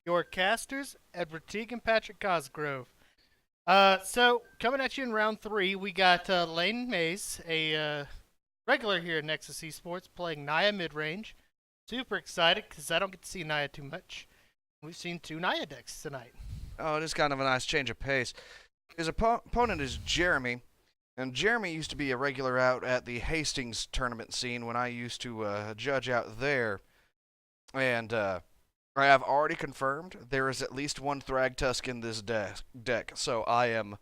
your casters, Edward Teague and Patrick Cosgrove. So, coming at you in round 3, we got Layne Mays, a regular here at Nexus Esports, playing Naya MidRange. Super excited because I don't get to see Naya too much. We've seen 2 Naya decks tonight. Oh, it is kind of a nice change of pace. His opponent is Jeremy, and Jeremy used to be a regular out at the Hastings tournament scene when I used to judge out there. And I have already confirmed there is at least 1 Thragtusk in this deck, so I am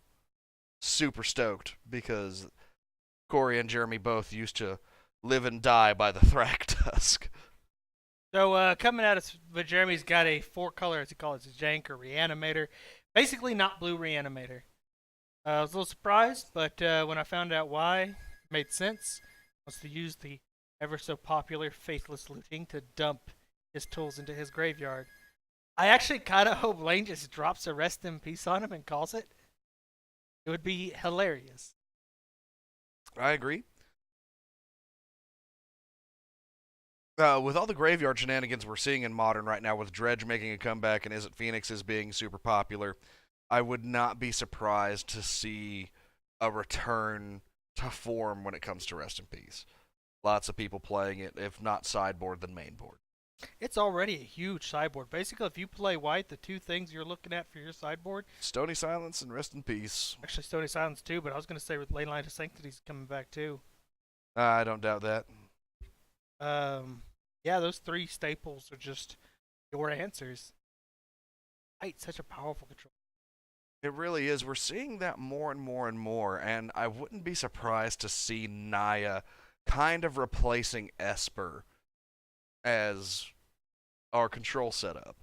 super stoked because Corey and Jeremy both used to live and die by the Thragtusk. So, coming at us, but Jeremy's got a 4-color, as he calls it, Jank or Reanimator. Basically, not blue Reanimator. I was a little surprised, but when I found out why, it made sense. Wants to use the ever so popular Faithless Looting to dump his tools into his graveyard. I actually kind of hope Layne just drops a rest in peace on him and calls it. It would be hilarious. I agree. With all the graveyard shenanigans we're seeing in Modern right now, with Dredge making a comeback and Isn't Phoenixes being super popular, I would not be surprised to see a return to form when it comes to Rest in Peace. Lots of people playing it, if not sideboard, then mainboard. It's already a huge sideboard. Basically, if you play white, the 2 things you're looking at for your sideboard... Stony Silence and Rest in Peace. Actually, Stony Silence too, but I was going to say with Layne Line of Sanctity's coming back too. I don't doubt that. Yeah, those 3 staples are just your answers. White's such a powerful control. It really is. We're seeing that more and more and more, and I wouldn't be surprised to see Naya kind of replacing Esper as our control setup.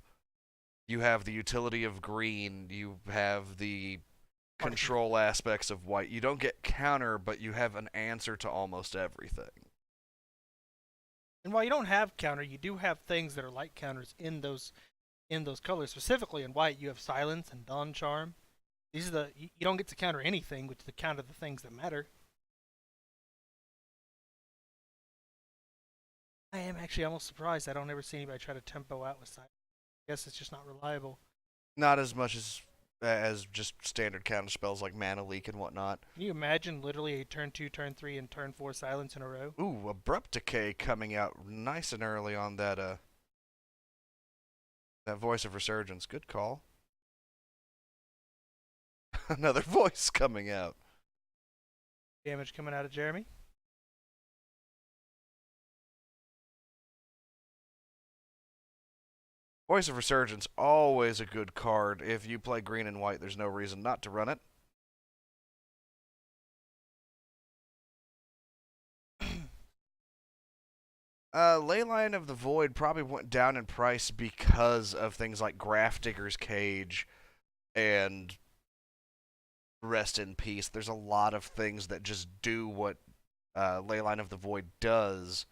You have the utility of green, you have the control aspects of white. You don't get counter, but you have an answer to almost everything. And while you don't have counter, you do have things that are like counters in those colors. Specifically in white, you have Silence and Dawn Charm. These are you don't get to counter anything, which is the counter the things that matter. I am actually almost surprised I don't ever see anybody try to tempo out with Silence. I guess it's just not reliable. Not as much as just standard counter spells like Mana Leak and whatnot. Can you imagine literally a turn 2, turn 3, and turn 4 Silence in a row? Ooh, Abrupt Decay coming out nice and early on that Voice of Resurgence. Good call. Another voice coming out. Damage coming out of Jeremy. Voice of Resurgence, always a good card. If you play green and white, there's no reason not to run it. Leyline of the Void probably went down in price because of things like Grafdigger's Cage and Rest in Peace. There's a lot of things that just do what Leyline of the Void does,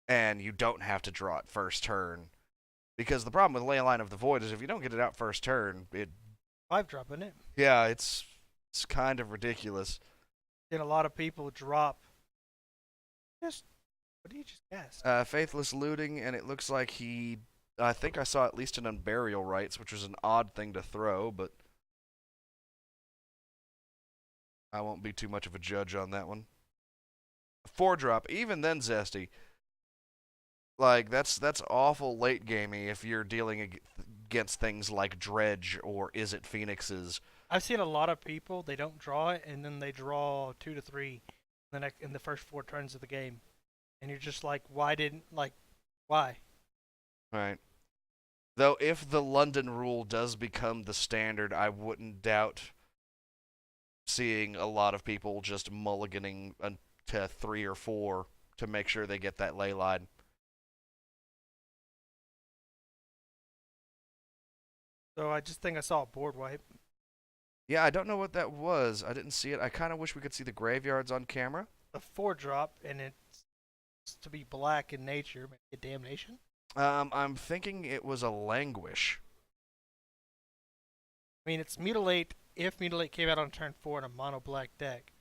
and you don't have to draw it first turn. Because the problem with Leyline of the Void is if you don't get it out first turn, it... 5-drop, isn't it? Yeah, it's kind of ridiculous. And a lot of people drop. What did you just cast? Faithless Looting, and it looks like he... I think I saw at least an Unburial Rites, which was an odd thing to throw, but... I won't be too much of a judge on that one. 4-drop, even then, Zesty. Like, that's awful late gamey if you're dealing against things like Dredge or Is It Phoenixes. I've seen a lot of people, they don't draw it, and then they draw 2 to 3 in the first 4 turns of the game. And you're just like, why? Right. Though, if the London rule does become the standard, I wouldn't doubt seeing a lot of people just mulliganing to 3 or 4 to make sure they get that ley line. So I just think I saw a board wipe. Yeah, I don't know what that was. I didn't see it. I kind of wish we could see the graveyards on camera. A 4-drop, and it's to be black in nature, maybe a Damnation? I'm thinking it was a Languish. I mean, it's Mutilate if Mutilate came out on turn 4 in a mono black deck.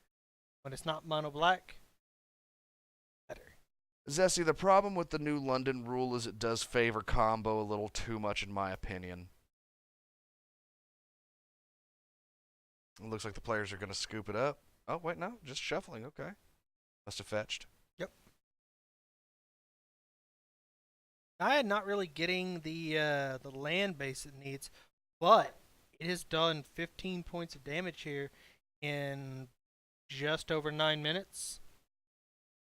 When it's not mono black, better. Zesty, the problem with the new London rule is it does favor combo a little too much, in my opinion. It looks like the players are going to scoop it up. Oh, wait, no. Just shuffling. Okay. Must have fetched. Yep. I am not really getting the land base it needs, but it has done 15 points of damage here in just over 9 minutes.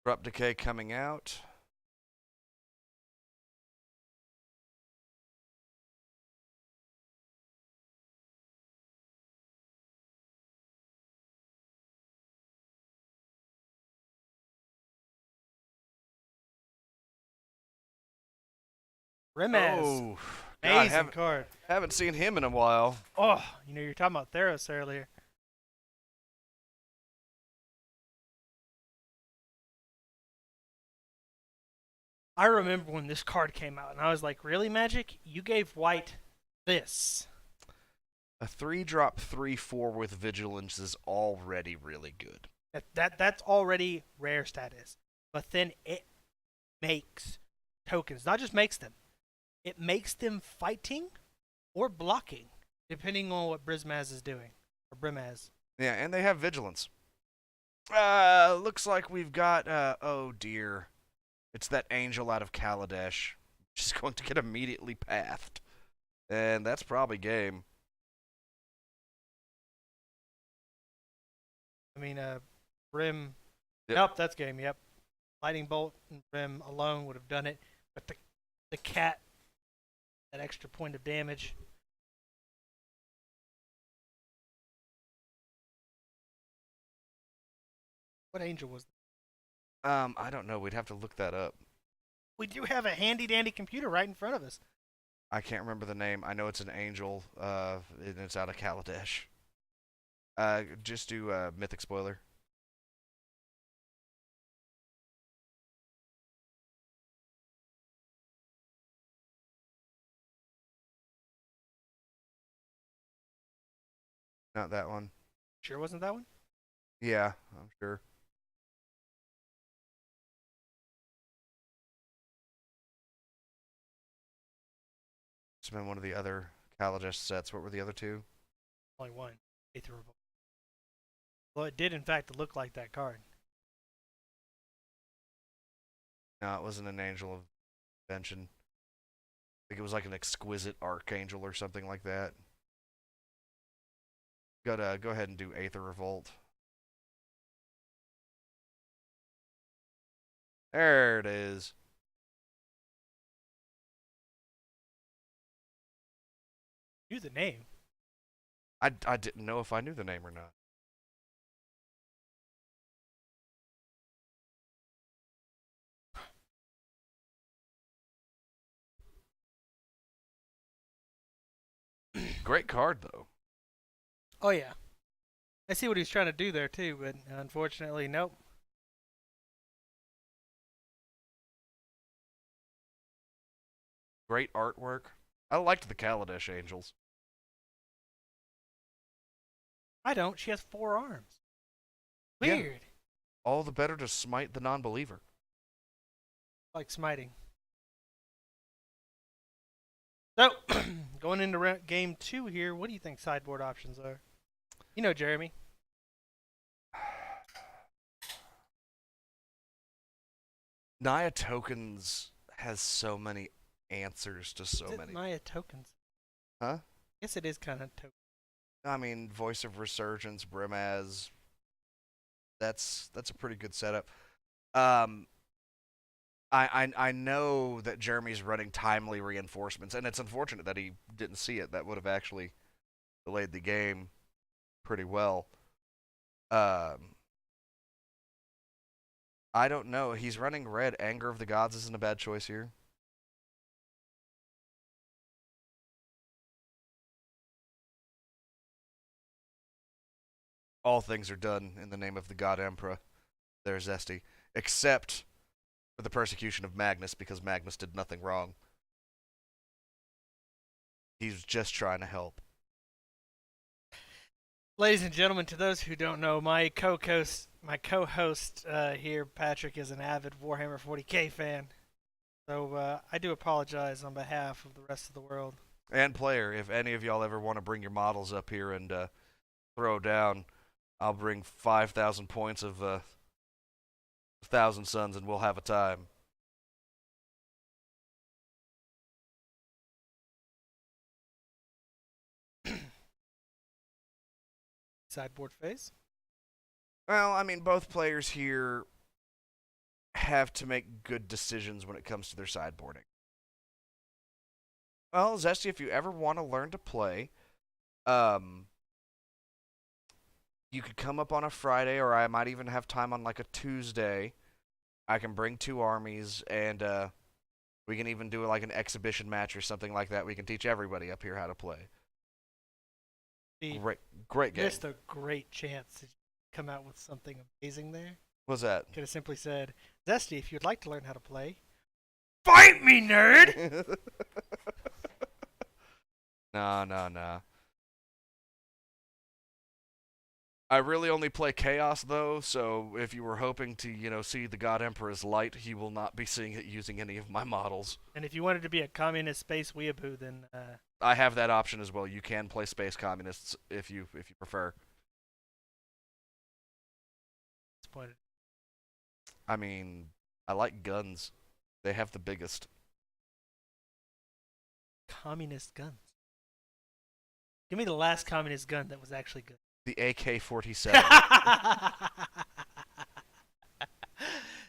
Abrupt Decay coming out. Rimaz. Oh, God, Amazing card. haven't seen him in a while. Oh, you know, you were talking about Theros earlier. I remember when this card came out, and I was like, really, Magic? You gave White this? A 3-drop 3/4 with Vigilance is already really good. That's already rare status. But then it makes tokens. Not just makes them. It makes them fighting or blocking, depending on what Brismaz is doing. Or Brimaz. Yeah, and they have Vigilance. Looks like we've got, oh dear. It's that angel out of Kaladesh. She's going to get immediately pathed. And that's probably game. I mean, Brim. Yep. Nope, that's game, yep. Lightning Bolt and Brim alone would have done it. But the cat, that extra point of damage. What angel was that? I don't know. We'd have to look that up. We do have a handy dandy computer right in front of us. I can't remember the name. I know it's an angel, and it's out of Kaladesh. Just do Mythic Spoiler. Not that one. Sure wasn't that one? Yeah, I'm sure. It's been one of the other Kaladesh sets. What were the other two? Only one. Aether Revolt. Well, it did in fact look like that card. No, it wasn't an Angel of Invention. I think it was like an Exquisite Archangel or something like that. Go ahead and do Aether Revolt. There it is. Knew the name. I didn't know if I knew the name or not. Great card, though. Oh, yeah. I see what he's trying to do there, too, but unfortunately, nope. Great artwork. I liked the Kaladesh Angels. I don't. She has 4 arms. Yeah. Weird. All the better to smite the non-believer. Like smiting. So, going into game 2 here, what do you think sideboard options are? You know, Jeremy. Naya Tokens has so many answers to so many. Naya tokens. Huh? I guess it is kind of token. I mean, Voice of Resurgence, Brimaz. That's a pretty good setup. I know that Jeremy's running timely reinforcements, and it's unfortunate that he didn't see it. That would have actually delayed the game pretty well. I don't know. He's running red. Anger of the Gods isn't a bad choice here. All things are done in the name of the God Emperor. There's Zesty. Except for the persecution of Magnus, because Magnus did nothing wrong. He's just trying to help. Ladies and gentlemen, to those who don't know, my co-host my co-host here, Patrick, is an avid Warhammer 40K fan. So I do apologize on behalf of the rest of the world. And player, if any of y'all ever want to bring your models up here and throw down, I'll bring 5,000 points of Thousand Suns and we'll have a time. Sideboard phase. Well, I mean, both players here have to make good decisions when it comes to their sideboarding. Well, Zesty, if you ever want to learn to play, you could come up on a Friday, or I might even have time on like a Tuesday. I can bring 2 armies, and we can even do like an exhibition match or something like that. We can teach everybody up here how to play. Great game. Missed a great chance to come out with something amazing there. What's that? Could have simply said, Zesty, if you'd like to learn how to play, fight me, nerd! No. I really only play Chaos, though, so if you were hoping to, see the God Emperor's light, he will not be seeing it using any of my models. And if you wanted to be a communist space weeaboo, then I have that option as well. You can play Space Communists if you prefer. disappointed. I mean, I like guns. They have the biggest. Communist guns. Give me the last communist gun that was actually good. The AK-47.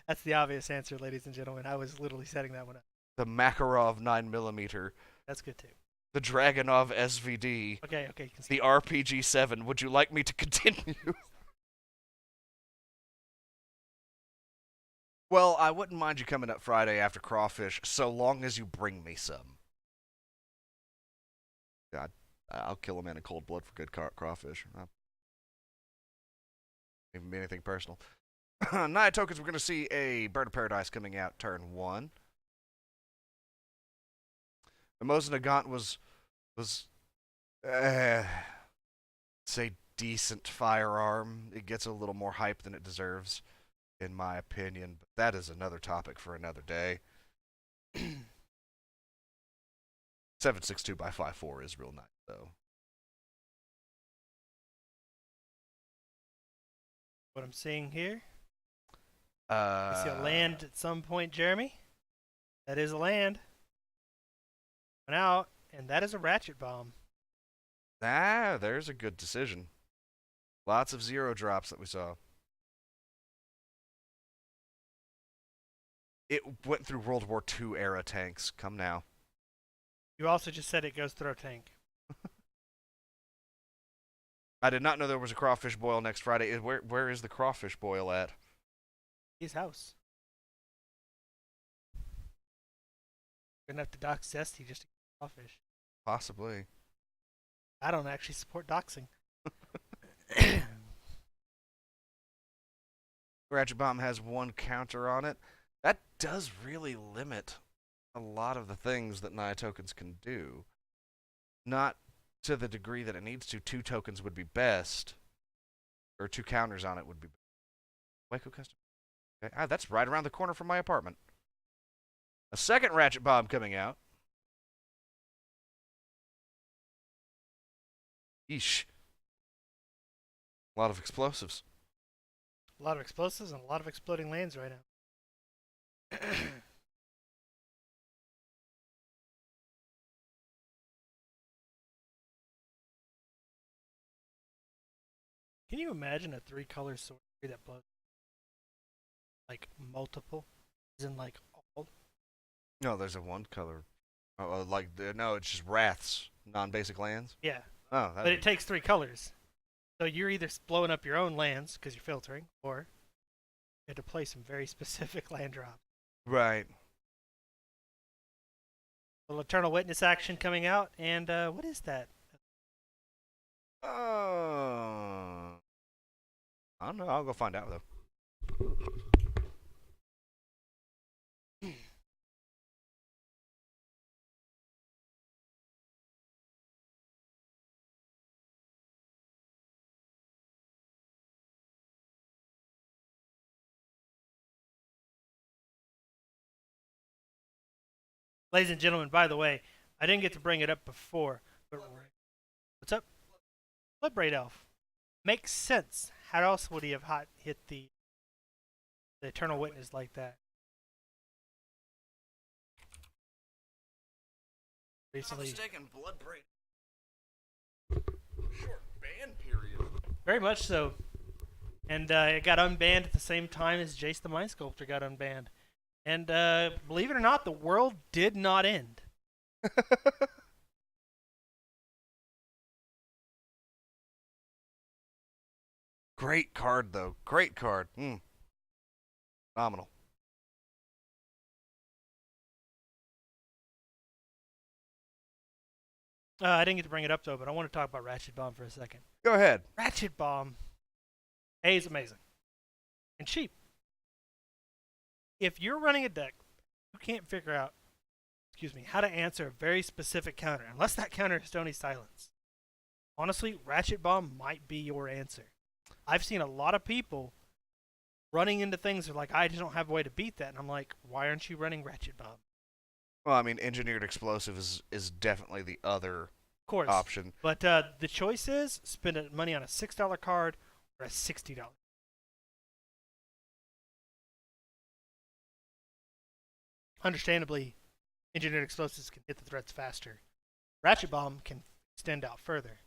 That's the obvious answer, ladies and gentlemen. I was literally setting that one up. The Makarov 9mm. That's good too. The Dragonov SVD. Okay. The RPG-7. Would you like me to continue? Well, I wouldn't mind you coming up Friday after crawfish, so long as you bring me some. God, I'll kill a man in cold blood for good crawfish. Even be anything personal. Naya tokens, we're going to see a Bird of Paradise coming out turn 1. The Mosin Nagant was it's a decent firearm. It gets a little more hype than it deserves, in my opinion, but that is another topic for another day. 7.62 by 5.4 is real nice, though. What I'm seeing here. I see a land at some point, Jeremy. That is a land. Went out, and that is a ratchet bomb. There's a good decision. Lots of 0 drops that we saw. It went through World War II era tanks. Come now. You also just said it goes through a tank. I did not know there was a crawfish boil next Friday. Where is the crawfish boil at? His house. We're gonna have to dox Zesty just to get crawfish. Possibly. I don't actually support doxing. Ratchet Bomb has 1 counter on it. That does really limit a lot of the things that Naya tokens can do. Not to the degree that it needs to. 2 tokens would be best. Or 2 counters on it would be best. Waco custom. Okay. That's right around the corner from my apartment. A second Ratchet Bomb coming out. Yeesh. A lot of explosives. A lot of explosives and a lot of exploding lands right now. Can you imagine a 3-color sorcery that blows like multiple? As in like all? No, there's a 1 color. Oh, no, it's just wraths, non-basic lands. Yeah. Oh, but it takes 3 colors. So you're either blowing up your own lands because you're filtering, or you had to play some very specific land drops. Right. Little Eternal Witness action coming out, and what is that? I don't know. I'll go find out though. Ladies and gentlemen, by the way, I didn't get to bring it up before, but what's up? Bloodbraid Elf. Makes sense. How else would he have hit the Eternal Witness like that? Recently. Mistaken, Bloodbraid. Short ban period. Very much so. And it got unbanned at the same time as Jace the Mind Sculptor got unbanned. And believe it or not, the world did not end. Great card, though. Great card. Phenomenal. I didn't get to bring it up, though, but I want to talk about Ratchet Bomb for a second. Go ahead. Ratchet Bomb, A, is amazing. And cheap. If you're running a deck, you can't figure out, how to answer a very specific counter, unless that counter is Stony Silence. Honestly, Ratchet Bomb might be your answer. I've seen a lot of people running into things that are like, I just don't have a way to beat that. And I'm like, why aren't you running Ratchet Bomb? Well, I mean, Engineered Explosive is definitely the other option. But the choice is spend money on a $6 card or a $60. Understandably, Engineered Explosives can hit the threats faster. Ratchet Bomb can extend out further.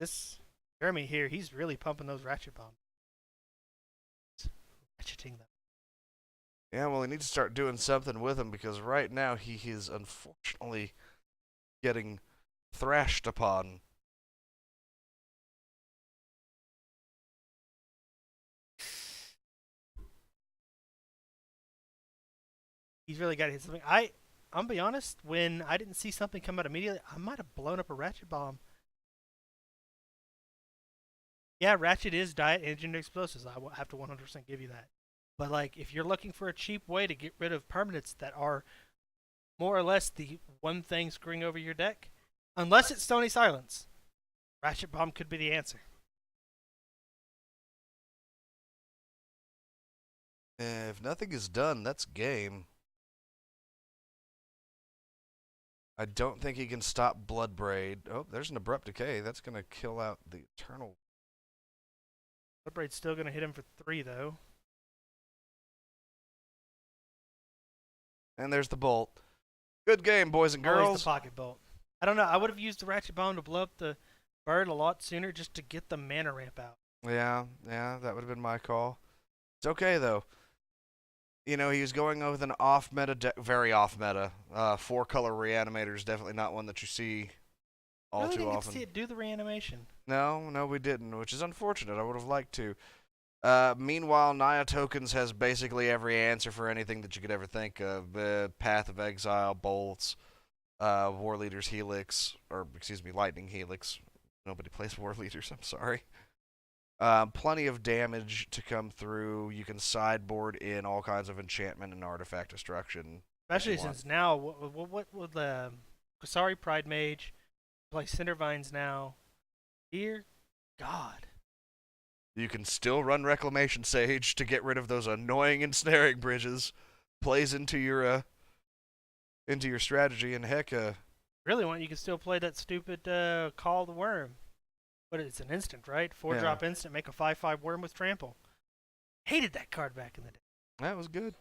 This Jeremy here, he's really pumping those Ratchet Bombs. Ratcheting them. Yeah, well, he needs to start doing something with him because right now he is unfortunately getting thrashed upon. He's really got to hit something. I'm be honest, when I didn't see something come out immediately, I might have blown up a Ratchet Bomb. Yeah, Ratchet is Diet Engineered Explosives. I will have to 100% give you that. But like, if you're looking for a cheap way to get rid of permanents that are more or less the one thing screwing over your deck, unless it's Stony Silence, Ratchet Bomb could be the answer. If nothing is done, that's game. I don't think he can stop Bloodbraid. Oh, there's an Abrupt Decay. That's going to kill out the Eternal. Bloodbraid's still going to hit him for 3, though. And there's the Bolt. Good game, boys and girls. Always the Pocket Bolt. I don't know. I would have used the Ratchet Bomb to blow up the bird a lot sooner just to get the mana ramp out. Yeah, that would have been my call. It's okay, though. You know, he was going with an off-meta deck, very off-meta. 4-color Reanimator is definitely not one that you see all too often. Didn't see it do the reanimation. No, we didn't, which is unfortunate. I would have liked to. Meanwhile, Naya Tokens has basically every answer for anything that you could ever think of. Path of Exile, Bolts, War Leader's Helix, or excuse me, Lightning Helix. Nobody plays War Leaders, I'm sorry. Plenty of damage to come through. You can sideboard in all kinds of enchantment and artifact destruction. Especially since now, what would the Kasari Pride Mage play Cindervines now? Dear God. You can still run Reclamation Sage to get rid of those annoying ensnaring bridges. Plays into your strategy, and heck, really want you can still play that stupid Call the Worm. But it's an instant, right? 4-drop instant, make a 5/5 worm with trample. Hated that card back in the day. That was good.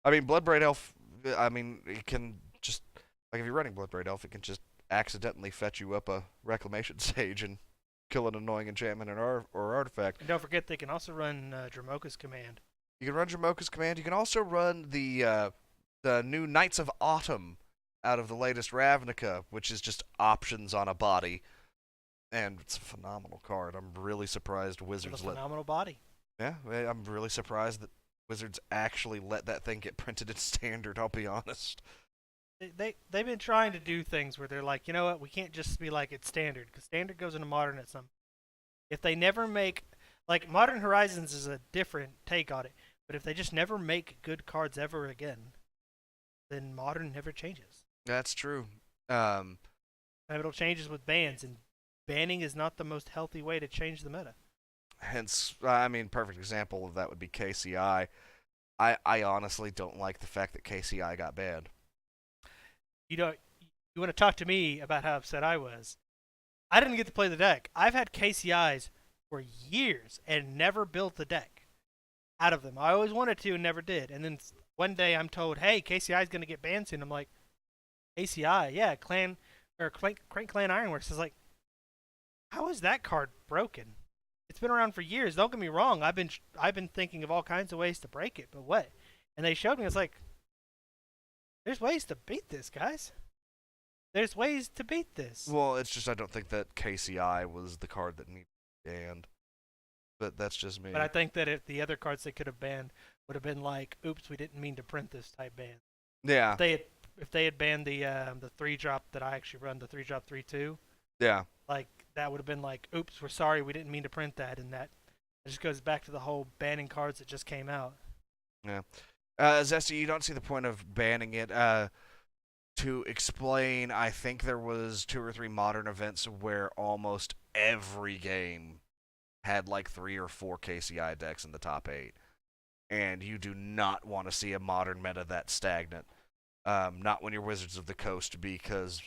I mean, Bloodbraid Elf, it can just, like if you're running Bloodbraid Elf, it can just accidentally fetch you up a Reclamation Sage and kill an annoying enchantment or artifact. And don't forget, they can also run Dramoka's Command. You can run Dramoka's Command. You can also run the new Knights of Autumn out of the latest Ravnica, which is just options on a body. And it's a phenomenal card. I'm really surprised Wizards let... phenomenal body. Yeah, I'm really surprised that Wizards actually let that thing get printed in Standard, I'll be honest. They've been trying to do things where they're like, you know what, we can't just be like it's Standard, because Standard goes into Modern at some... If they never make... Like, Modern Horizons is a different take on it, but if they just never make good cards ever again, then Modern never changes. That's true. It'll changes with bans, and banning is not the most healthy way to change the meta. Hence, perfect example of that would be KCI. I honestly don't like the fact that KCI got banned. you know, you want to talk to me about how upset I was. I didn't get to play the deck. I've had KCIs for years and never built the deck out of them. I always wanted to and never did. And then one day I'm told, hey, KCI is going to get banned soon. I'm like, KCI? Yeah, Crank Clan Ironworks. Is like, how is that card broken? It's been around for years. Don't get me wrong. I've been thinking of all kinds of ways to break it, but what? And they showed me. It's like, there's ways to beat this, guys. There's ways to beat this. Well, it's just I don't think that KCI was the card that needed to be banned. But that's just me. But I think that if the other cards they could have banned would have been like, "Oops, we didn't mean to print this" type ban. Yeah. If they had banned the 3-drop that I actually run, the 3-drop 3/2. Yeah. Like that would have been like, "Oops, we're sorry, we didn't mean to print that," and that it just goes back to the whole banning cards that just came out. Yeah. Zesty, you don't see the point of banning it. To explain, I think there was 2 or 3 modern events where almost every game had like 3 or 4 KCI decks in the top 8. And you do not want to see a modern meta that stagnant. Not when you're Wizards of the Coast, because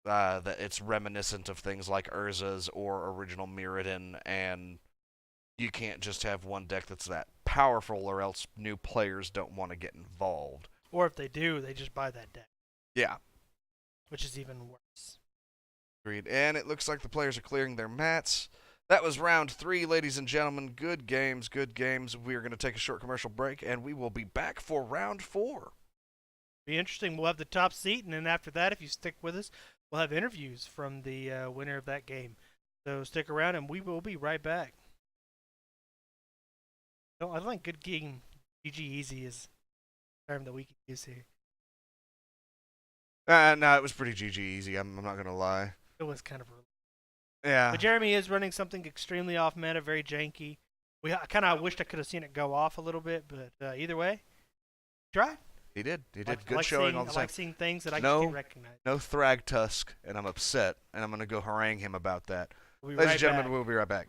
that it's reminiscent of things like Urza's or original Mirrodin, and you can't just have one deck that's that powerful, or else new players don't want to get involved. Or if they do, they just buy that deck. Yeah. Which is even worse. Agreed. And it looks like the players are clearing their mats. That was round 3, ladies and gentlemen. Good games, good games. We are going to take a short commercial break, and we will be back for round 4. Be interesting. We'll have the top seat, and then after that, if you stick with us, we'll have interviews from the winner of that game. So stick around, and we will be right back. No, I think good game, GG easy is the term that we can use here. No, it was pretty GG easy. I'm not going to lie. It was kind of. Yeah. But Jeremy is running something extremely off meta, very janky. I kind of wished I could have seen it go off a little bit, but either way, tried. He did. He did. Like, Good showing all the I time. like seeing things that I just can't recognize. No Thragtusk, and I'm upset, and I'm going to go harangue him about that. We'll Ladies and gentlemen, we'll be right back.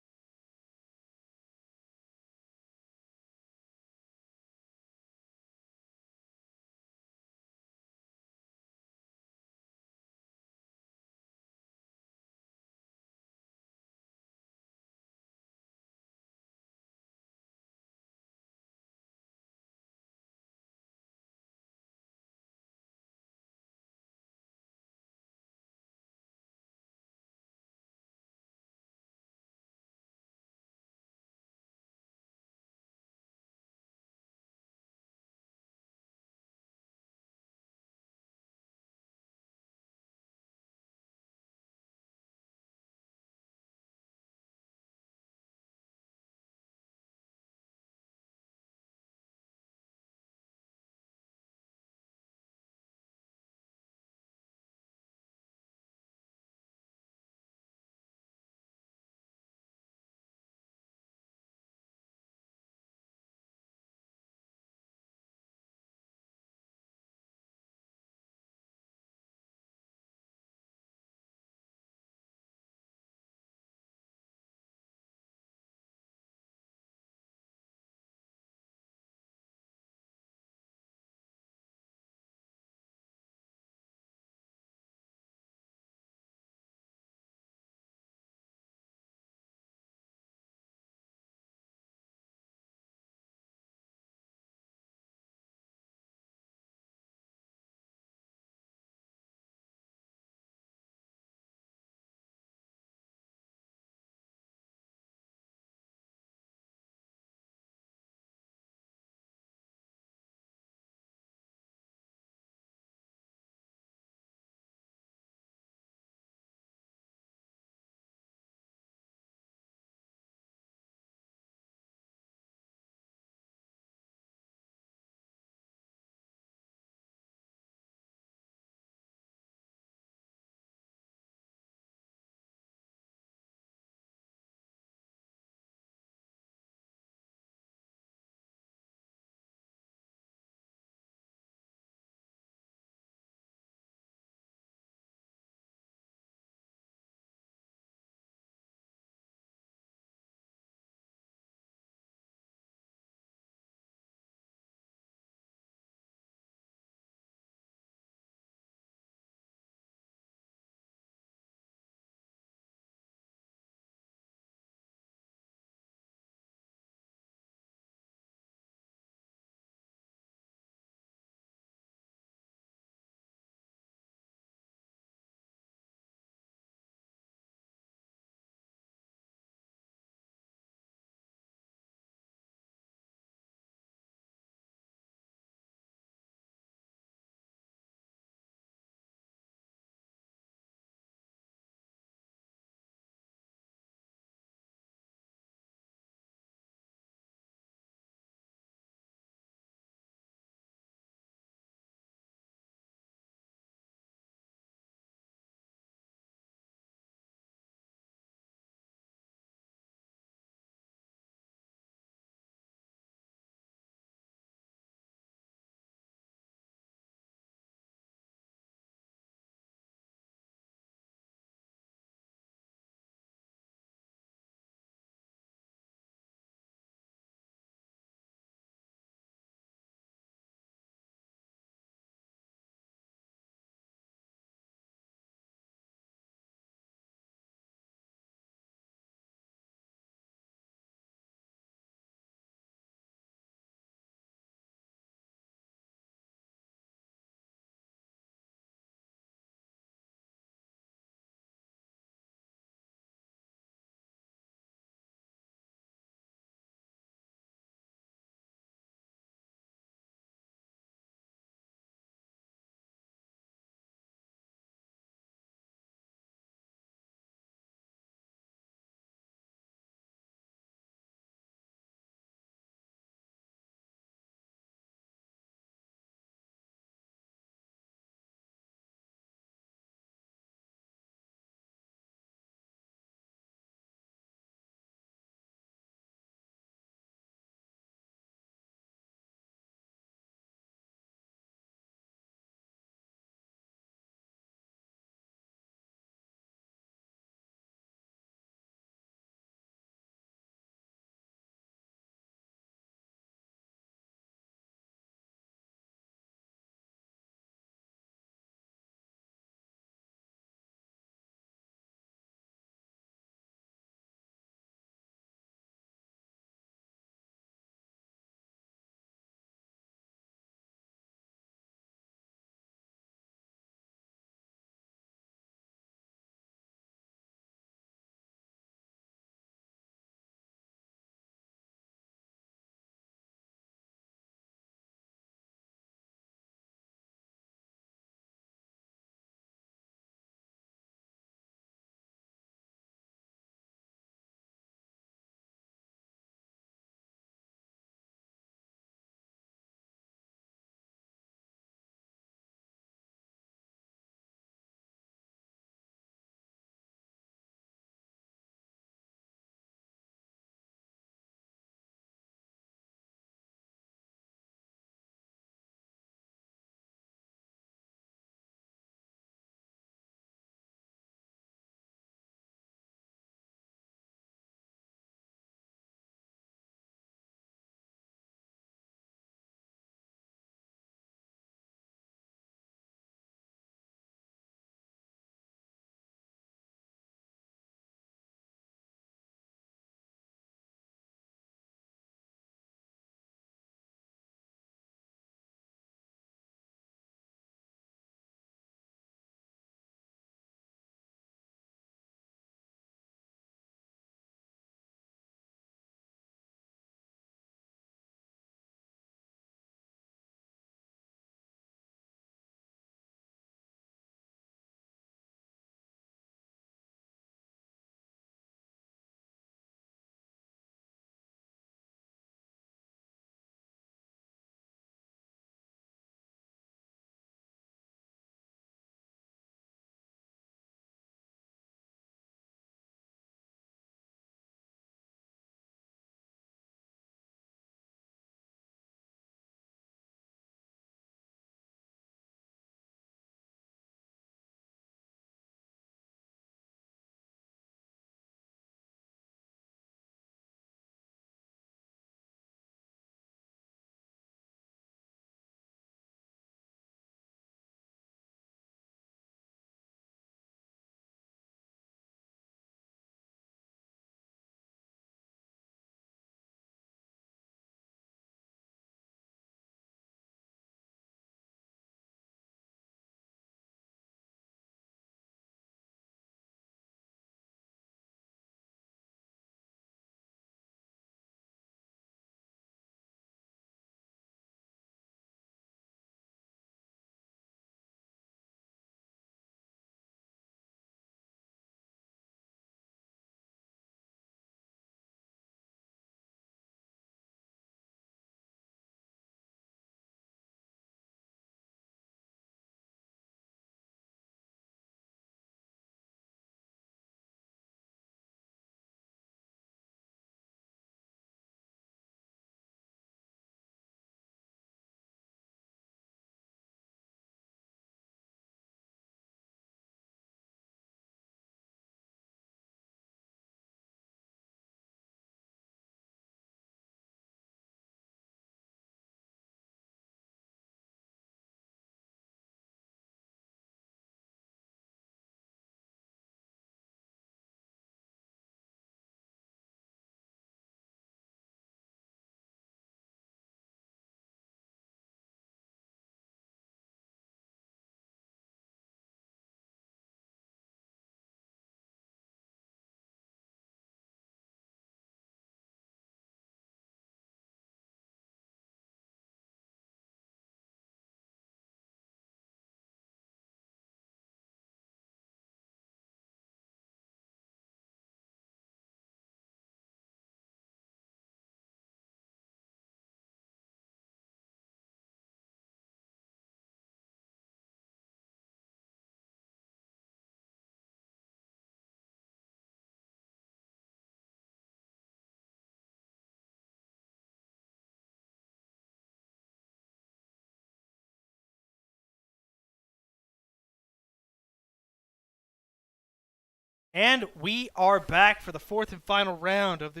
And we are back for the fourth and final round of the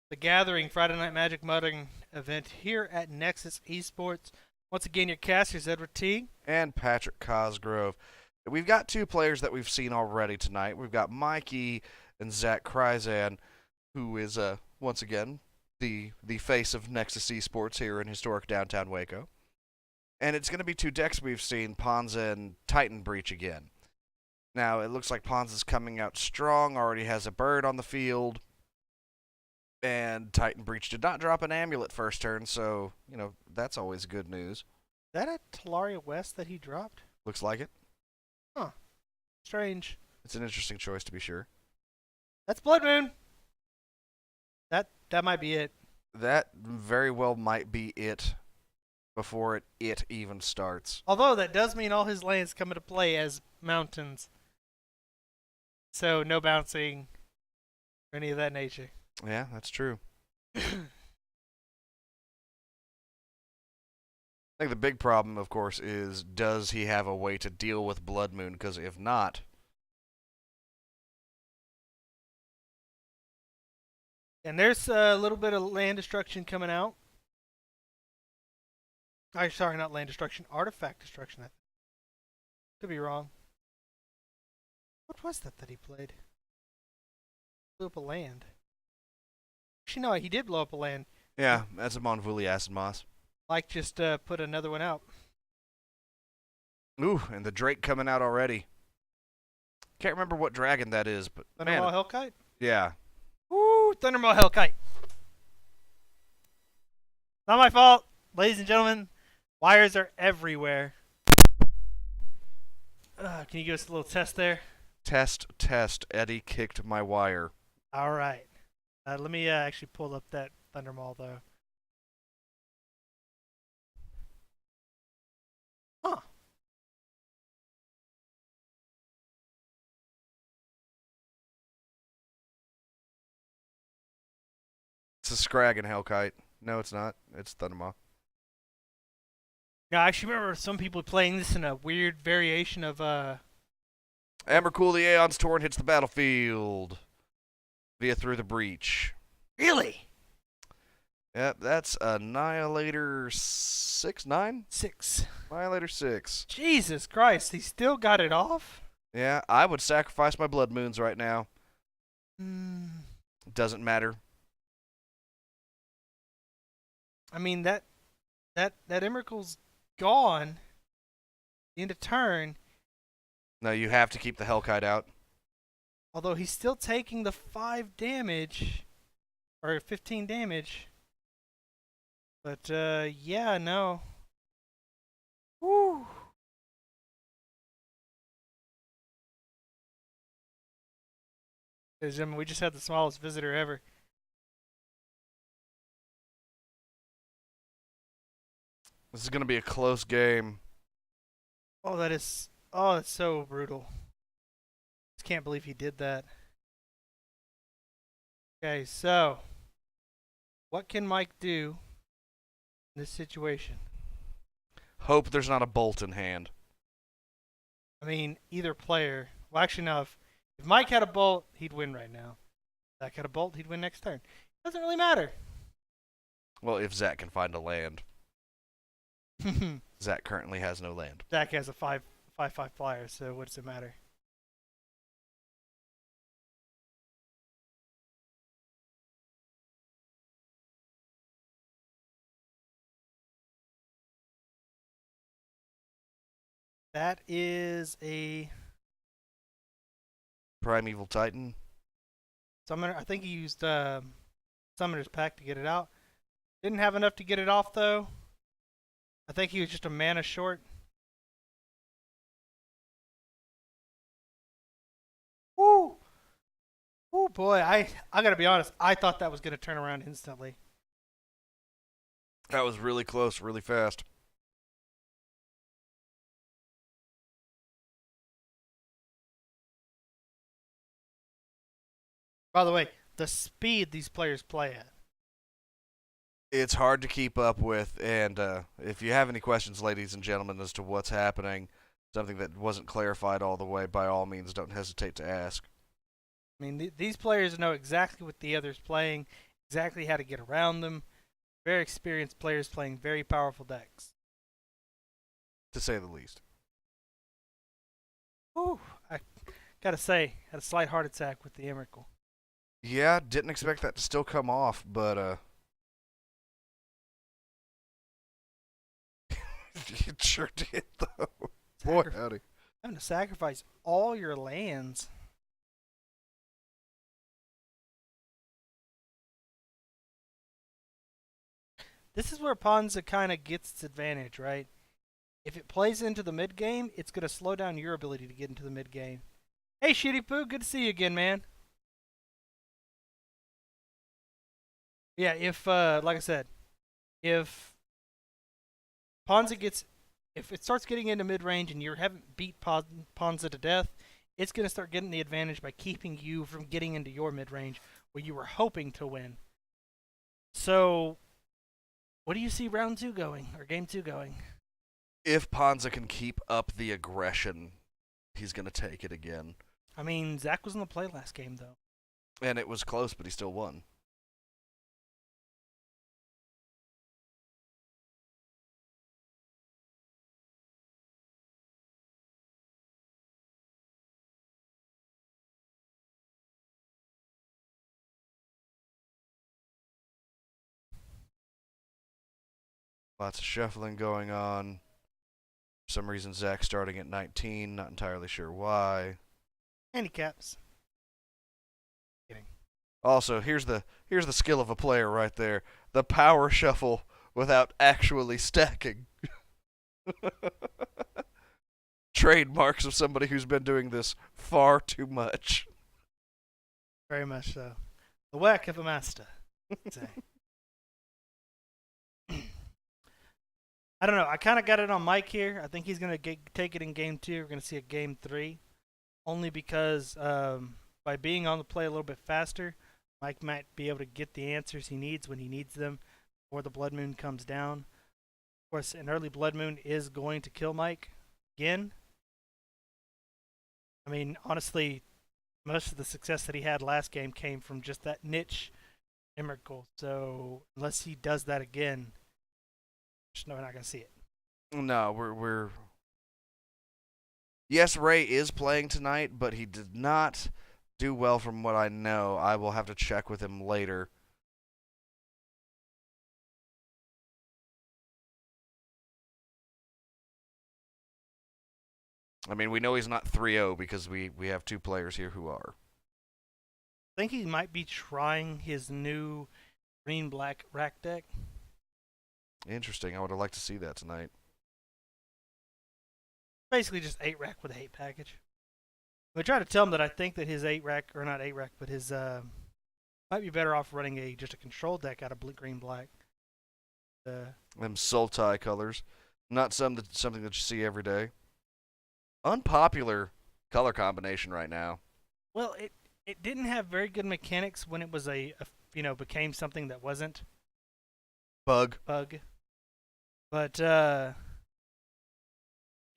the Gathering Friday Night Magic Mudding event here at Nexus Esports. Once again, your casters, Edward Teague. And Patrick Cosgrove. We've got two players that we've seen already tonight. We've got Mikey and Zach Kryzan, who is, once again, the face of Nexus Esports here in historic downtown Waco. And it's going to be two decks we've seen, Ponza and Titan Breach again. Now, it looks like Ponza's coming out strong, already has a bird on the field. And Titan Breach did not drop an amulet first turn, so, that's always good news. Is that a Talaria West that he dropped? Looks like it. Huh. Strange. It's an interesting choice, to be sure. That's Blood Moon. That might be it. That very well might be it before it even starts. Although, that does mean all his lands come into play as mountains. So, no bouncing or any of that nature. Yeah, that's true. I think the big problem, of course, is does he have a way to deal with Blood Moon? Because if not... And there's a little bit of land destruction coming out. Sorry, not land destruction. Artifact destruction, I think. Could be wrong. What was that he played? Blew up a land. Actually, no, he did blow up a land. Yeah, that's a Monvuli Acid Moss. Like, just put another one out. Ooh, and the Drake coming out already. Can't remember what dragon that is, but Thundermaw Hellkite? Yeah. Woo! Thundermaw Hellkite. Not my fault, ladies and gentlemen. Wires are everywhere. Can you give us a little test there? Test. Eddie kicked my wire. All right. Let me actually pull up that Thundermaw, though. Huh. It's a Scraggan Hellkite. No, it's not. It's Thundermaw. Yeah, I actually remember some people playing this in a weird variation of Embercool, the Aeon's Torrent hits the battlefield via Through the Breach. Really? Yep, that's Annihilator 6-9? 6. Annihilator 6. Jesus Christ, he still got it off? Yeah, I would sacrifice my Blood Moons right now. Doesn't matter. I mean, that Emrakul's gone. End of turn. No, you have to keep the Hellkite out. Although he's still taking the 5 damage. Or 15 damage. But, yeah, no. Woo! Ladies and gentlemen, we just had the smallest visitor ever. This is going to be a close game. Oh, that's so brutal. Just can't believe he did that. Okay, so what can Mike do in this situation? Hope there's not a bolt in hand. I mean, either player. Well, actually, no. If Mike had a bolt, he'd win right now. If Zach had a bolt, he'd win next turn. Doesn't really matter. Well, if Zach can find a land. Zach currently has no land. Zach has a 5/5 flyer, so what does it matter? That is a Primeval Titan. Summoner. I think he used Summoner's Pack to get it out. Didn't have enough to get it off, though. I think he was just a mana short. Woo! Oh boy, I gotta be honest. I thought that was gonna turn around instantly. That was really close, really fast. By the way, the speed these players play at. It's hard to keep up with, and if you have any questions, ladies and gentlemen, as to what's happening, something that wasn't clarified all the way, by all means, don't hesitate to ask. I mean, these players know exactly what the other's playing, exactly how to get around them. Very experienced players playing very powerful decks. To say the least. Whew, I gotta say, had a slight heart attack with the Emrakul. Yeah, didn't expect that to still come off, but it sure did though. Boy, howdy. Having to sacrifice all your lands. This is where Ponza kind of gets its advantage, right? If it plays into the mid game, it's going to slow down your ability to get into the mid game. Hey, Shitty Poo, good to see you again, man. Yeah, if, like I said, if Ponza gets, if it starts getting into mid range and you haven't beat Ponza to death, it's going to start getting the advantage by keeping you from getting into your mid range where you were hoping to win. So, what do you see round 2 going, or game 2 going? If Ponza can keep up the aggression, he's going to take it again. I mean, Zach was in the play last game, though. And it was close, but he still won. Lots of shuffling going on. For some reason, Zach's starting at 19. Not entirely sure why. Handicaps. Kidding. Also, here's the skill of a player right there. The power shuffle without actually stacking. Trademarks of somebody who's been doing this far too much. Very much so. The work of a master. I don't know. I kind of got it on Mike here. I think he's going to take it in game 2. We're going to see a game 3. Only because by being on the play a little bit faster, Mike might be able to get the answers he needs when he needs them before the Blood Moon comes down. Of course, an early Blood Moon is going to kill Mike again. I mean, honestly, most of the success that he had last game came from just that niche Emrakul. So unless he does that again, just know we're not going to see it. No, we're. Yes, Ray is playing tonight, but he did not do well from what I know. I will have to check with him later. I mean, we know he's not 3-0 because we have 2 players here who are. I think he might be trying his new green-black rack deck. Interesting. I would have liked to see that tonight. Basically just 8 rack with a hate package. I try to tell him that I think that his 8 rack, or not 8 rack, but his might be better off running just a control deck out of green black. Them Sultai colors, not something that you see every day. Unpopular color combination right now. Well, it didn't have very good mechanics when it was became something that wasn't. Bug. But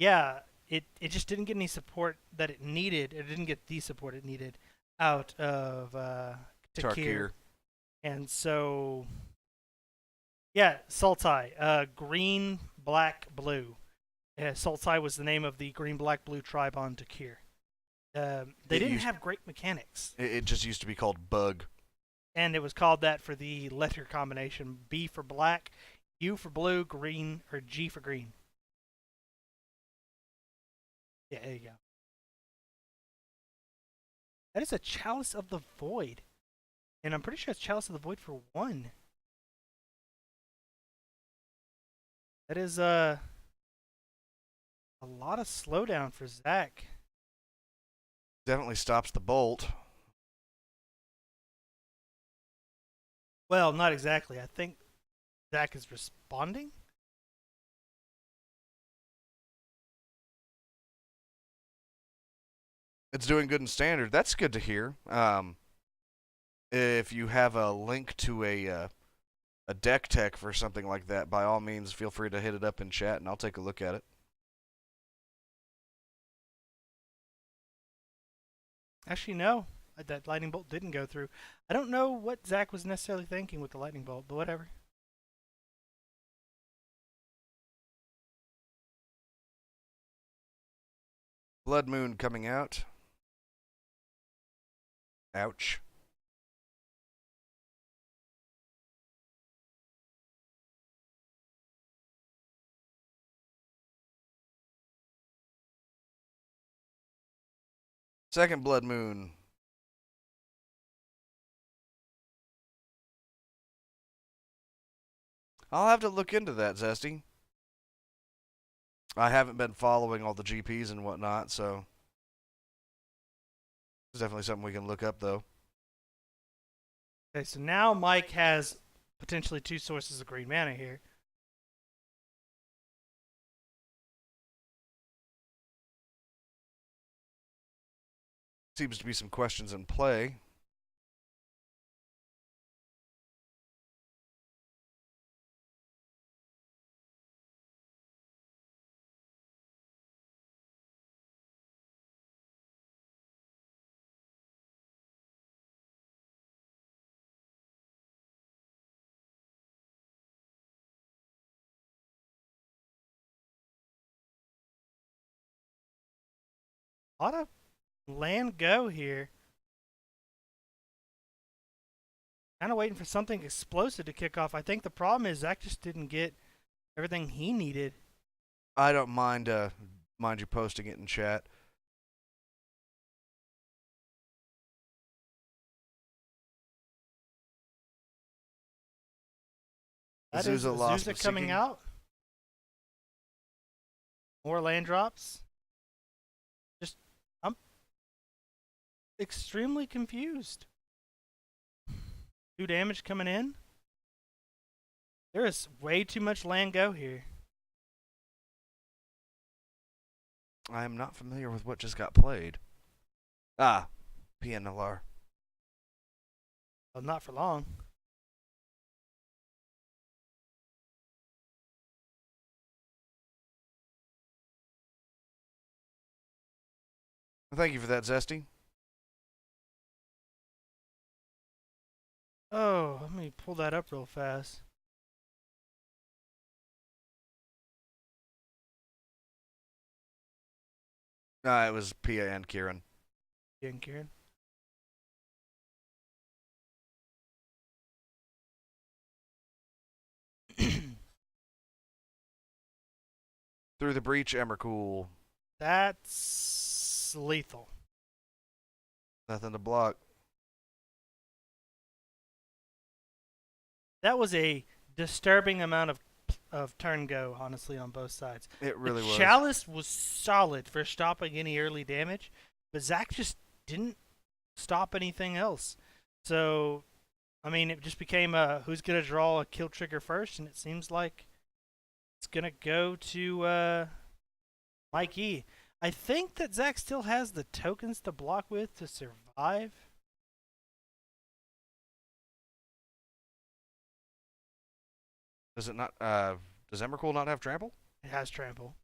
yeah, it just didn't get any support that it needed. It didn't get the support it needed out of Teague. And so, yeah, Sultai, green, black, blue. Sultai was the name of the green, black, blue tribe on Teague. They didn't have great mechanics. It just used to be called Bug. And it was called that for the letter combination: B for black, U for blue, green, or G for green. Yeah, there you go. That is a Chalice of the Void. And I'm pretty sure it's Chalice of the Void for 1. That is a lot of slowdown for Zach. Definitely stops the bolt. Well, not exactly. I think Zach is responding. It's doing good in standard. That's good to hear. If you have a link to a deck tech for something like that, by all means, feel free to hit it up in chat, and I'll take a look at it. Actually, no. that lightning bolt didn't go through. I don't know what Zach was necessarily thinking with the lightning bolt, but whatever. Blood Moon coming out. Ouch. Second Blood Moon. I'll have to look into that, Zesty. I haven't been following all the GPs and whatnot, so it's definitely something we can look up, though. Okay, so now Mike has potentially 2 sources of green mana here. Seems to be some questions in play. A lot of land go here. Kind of waiting for something explosive to kick off. I think the problem is Zach just didn't get everything he needed. I don't mind you posting it in chat. That is Lost, Azusa coming out. More land drops. I'm extremely confused. 2 damage coming in. There is way too much land go here. I am not familiar with what just got played. Ah, PNLR. Well, not for long. Thank you for that, Zesty. Oh, let me pull that up real fast. It was Pia and Kieran. Again, Kieran. Through the breach, Emrakul. That's lethal. Nothing to block. That was a disturbing amount of turn go, honestly, on both sides. It really was. Chalice was solid for stopping any early damage, but Zach just didn't stop anything else. So, I mean, it just became who's going to draw a kill trigger first, and it seems like it's going to go to Mike E. I think that Zach still has the tokens to block with to survive. Does it not? Does Emrakul not have trample? It has trample.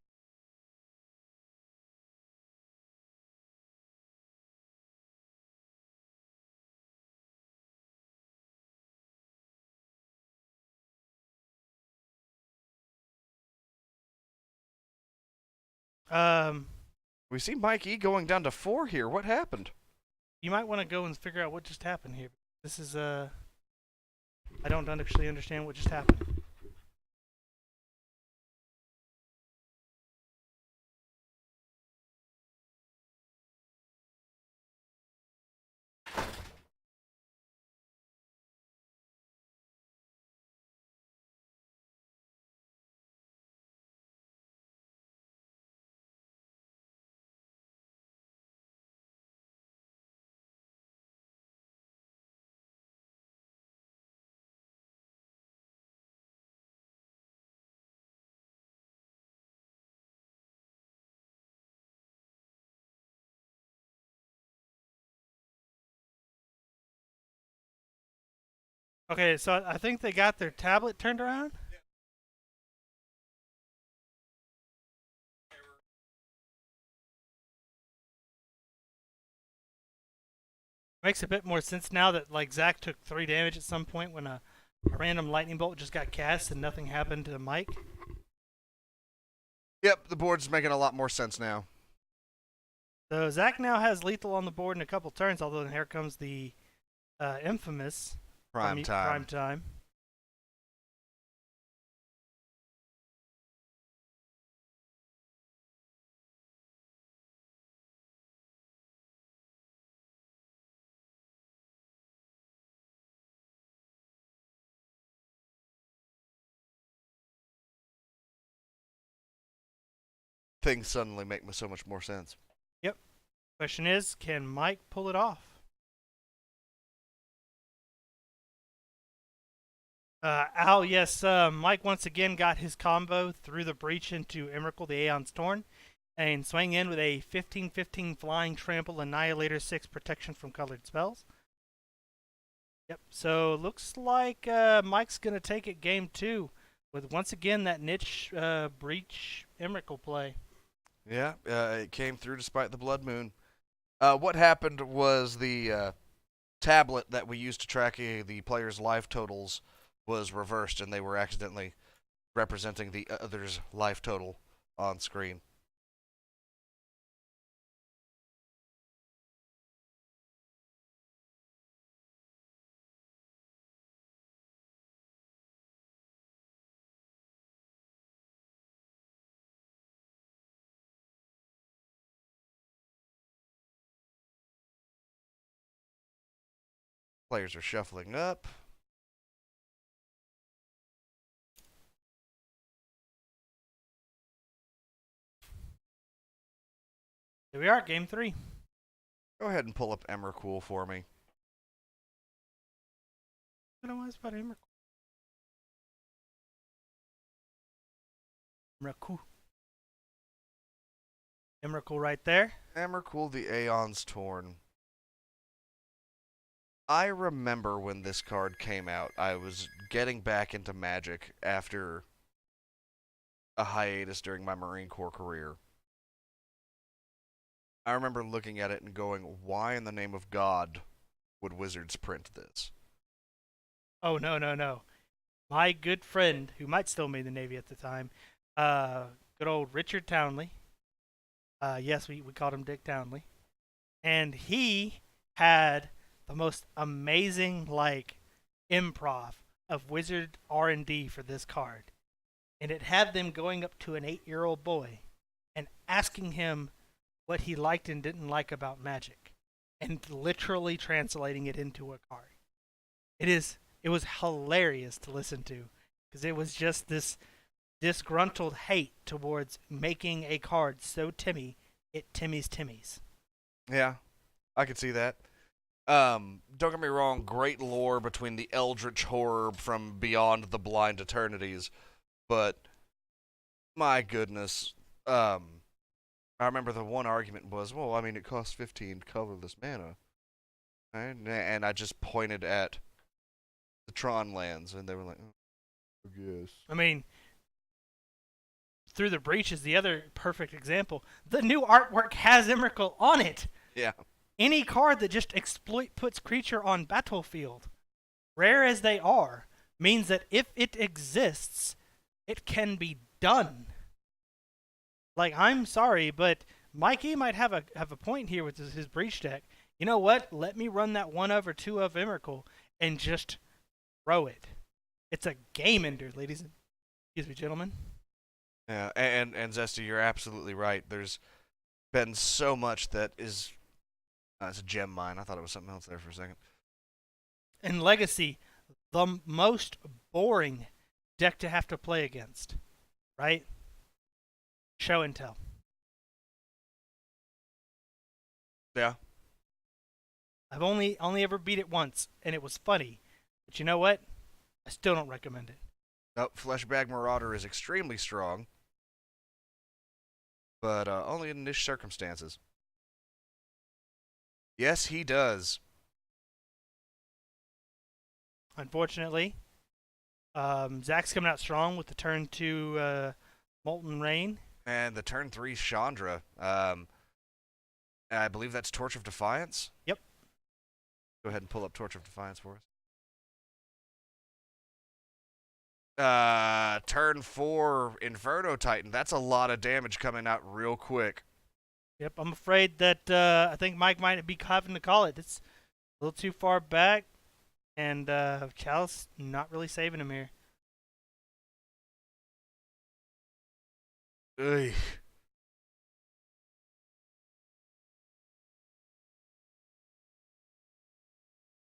We see Mike E going down to 4 here. What happened? You might want to go and figure out what just happened here. This is I don't actually understand what just happened. Okay, so I think they got their tablet turned around. Makes a bit more sense now that like Zach took 3 damage at some point when a random lightning bolt just got cast and nothing happened to Mike. Yep, the board's making a lot more sense now. So Zach now has lethal on the board in a couple turns, although here comes the infamous Prime time. Prime time. Things suddenly make so much more sense. Yep. Question is, can Mike pull it off? Yes, Mike once again got his combo through the breach into Emrakul, the Aeon's Torn, and swang in with a 15-15 flying trample annihilator 6 protection from colored spells. Yep, so looks like Mike's going to take it game 2 with once again that niche breach Emrakul play. Yeah, it came through despite the Blood Moon. What happened was the tablet that we used to track the player's life totals was reversed, and they were accidentally representing the other's life total on screen. Players are shuffling up. Here we are, game 3. Go ahead and pull up Emrakul for me. I don't know what's about Emrakul. Emrakul right there. Emrakul, the Aeon's Torn. I remember when this card came out. I was getting back into Magic after a hiatus during my Marine Corps career. I remember looking at it and going, why in the name of God would Wizards print this? Oh, no. My good friend, who might still be in the Navy at the time, good old Richard Townley. Yes, we called him Dick Townley. And he had the most amazing, like, improv of Wizard R&D for this card. And it had them going up to an 8-year-old boy and asking him what he liked and didn't like about Magic. And literally translating it into a card. It was hilarious to listen to because it was just this disgruntled hate towards making a card so Timmy it Timmy's. Yeah, I could see that. Don't get me wrong, great lore between the eldritch horror from beyond the blind eternities, but my goodness, I remember the one argument was, well, I mean, it costs 15 colorless mana, right? And I just pointed at the Tron lands, and they were like, oh, I guess. I mean, Through the Breach is the other perfect example. The new artwork has Emrakul on it. Yeah. Any card that just puts creature on battlefield, rare as they are, means that if it exists, it can be done. Like, I'm sorry, but Mikey might have a point here with his Breach deck. You know what? Let me run that 1 of or 2 of Emrakul and just throw it. It's a game ender, ladies and gentlemen. Yeah, and Zesty, you're absolutely right. There's been so much that is... it's a gem mine. I thought it was something else there for a second. In Legacy, the most boring deck to have to play against, right? Show and tell. Yeah. I've only ever beat it once, and it was funny. But you know what? I still don't recommend it. Nope, Fleshbag Marauder is extremely strong, but only in niche circumstances. Yes, he does. Unfortunately, Zach's coming out strong with the turn 2 Molten Rain. And the turn 3 Chandra. I believe that's Torch of Defiance? Yep. Go ahead and pull up Torch of Defiance for us. Turn 4 Inferno Titan. That's a lot of damage coming out real quick. Yep, I'm afraid that I think Mike might be having to call it. It's a little too far back, and Chalice not really saving him here. Ugh.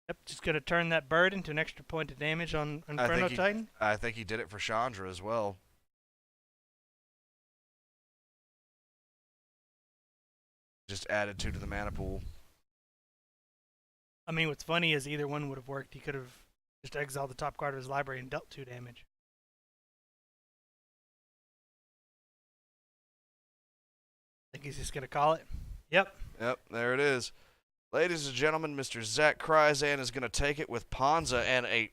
Yep, just gonna turn that bird into an extra point of damage on Inferno Titan. I think he did it for Chandra as well. Just added 2 to the mana pool. I mean, what's funny is either one would have worked. He could have just exiled the top card of his library and dealt 2 damage. I think he's just gonna call it. Yep. Yep, there it is. Ladies and gentlemen, Mr. Zach Kryzan is going to take it with Ponza, and a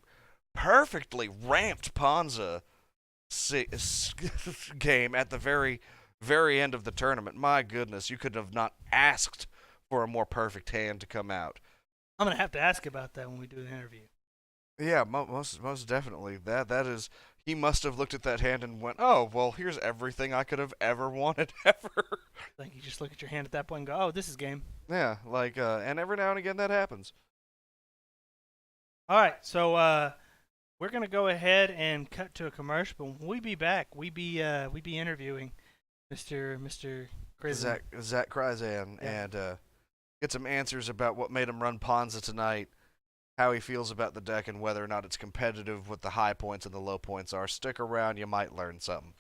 perfectly ramped Ponza game at the very, very end of the tournament. My goodness, you could have not asked for a more perfect hand to come out. I'm gonna have to ask about that when we do the interview. Yeah, most definitely. That is. He must have looked at that hand and went, "Oh, well, here's everything I could have ever wanted ever." I think you just look at your hand at that point and go, "Oh, this is game." Yeah, like, and every now and again that happens. All right, so we're gonna go ahead and cut to a commercial. But when we be back, we be interviewing Mr. Kryzan. Zach Kryzan, Yeah. and get some answers about what made him run Ponza tonight, how he feels about the deck, and whether or not it's competitive, what the high points and the low points are. Stick around, you might learn something.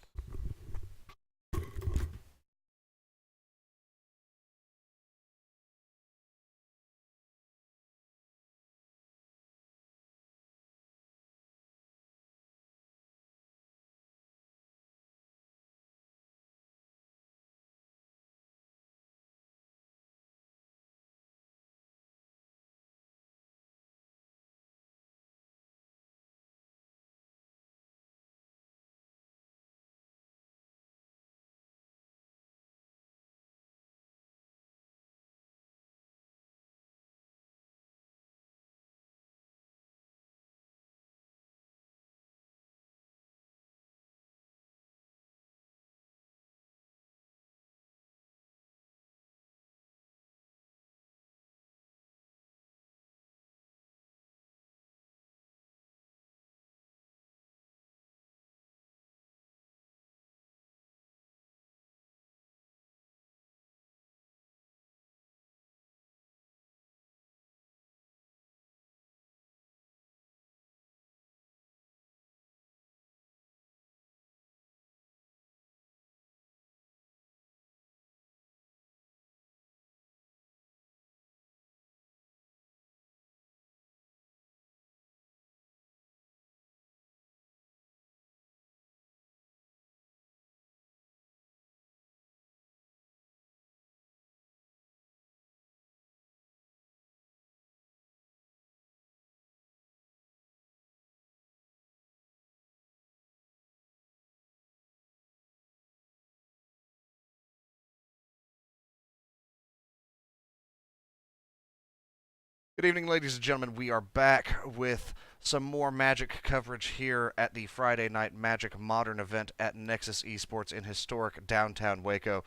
Good evening, ladies and gentlemen. We are back with some more Magic coverage here at the Friday Night Magic Modern event at Nexus Esports in historic downtown Waco.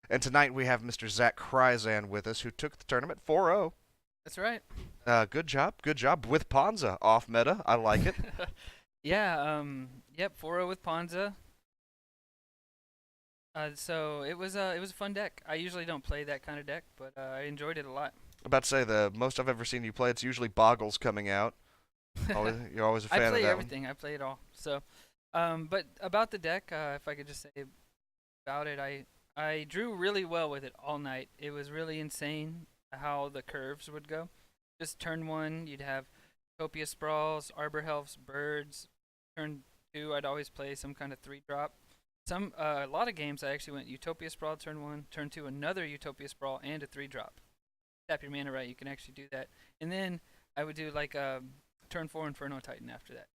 And tonight we have Mr. Zach Kryzan with us, who took the tournament 4-0. That's right. Good job with Ponza off meta. I like it. Yeah, yep, 4-0 with Ponza. So it was a fun deck. I usually don't play that kind of deck, but I enjoyed it a lot. About to say, the most I've ever seen you play, it's usually Boggles coming out. You're always a fan of that I play one. everything. I play it all. So, but about the deck, if I could just say about it, I drew really well with it all night. It was really insane how the curves would go. Just turn 1, you'd have Utopia Sprawls, Arbor Helves, Birds. Turn 2, I'd always play some kind of 3-drop. A lot of games I actually went Utopia Sprawl turn 1, turn 2 another Utopia Sprawl and a 3-drop. Tap your mana right, you can actually do that. And then I would do like turn 4 Inferno Titan after that.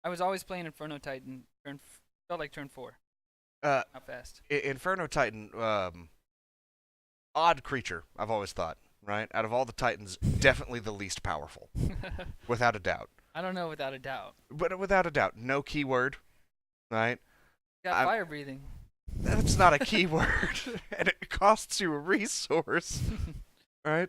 I was always playing Inferno Titan. Felt like turn 4. Not fast. Inferno Titan, odd creature, I've always thought. right? Out of all the Titans, definitely the least powerful, without a doubt. I don't know without a doubt. But without a doubt, no keyword, right? Got fire breathing. That's not a keyword, and it costs you a resource, right?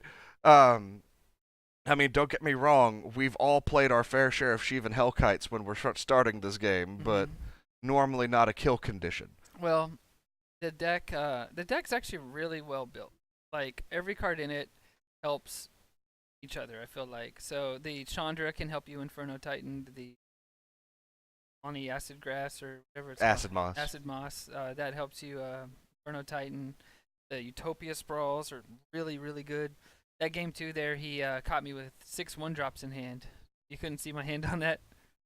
I mean, don't get me wrong. We've all played our fair share of Shivan Hellkites when we're starting this game, but normally not a kill condition. Well, the deck's actually really well built. Like every card in it helps each other. I feel like so the Chandra can help you Inferno Titan. The Oni Acid Grass or whatever it's Acid called. Moss. Acid Moss that helps you Inferno Titan. The Utopia Sprawls are really good. That game too, there he caught me with 6 1-drops in hand. You couldn't see my hand on that.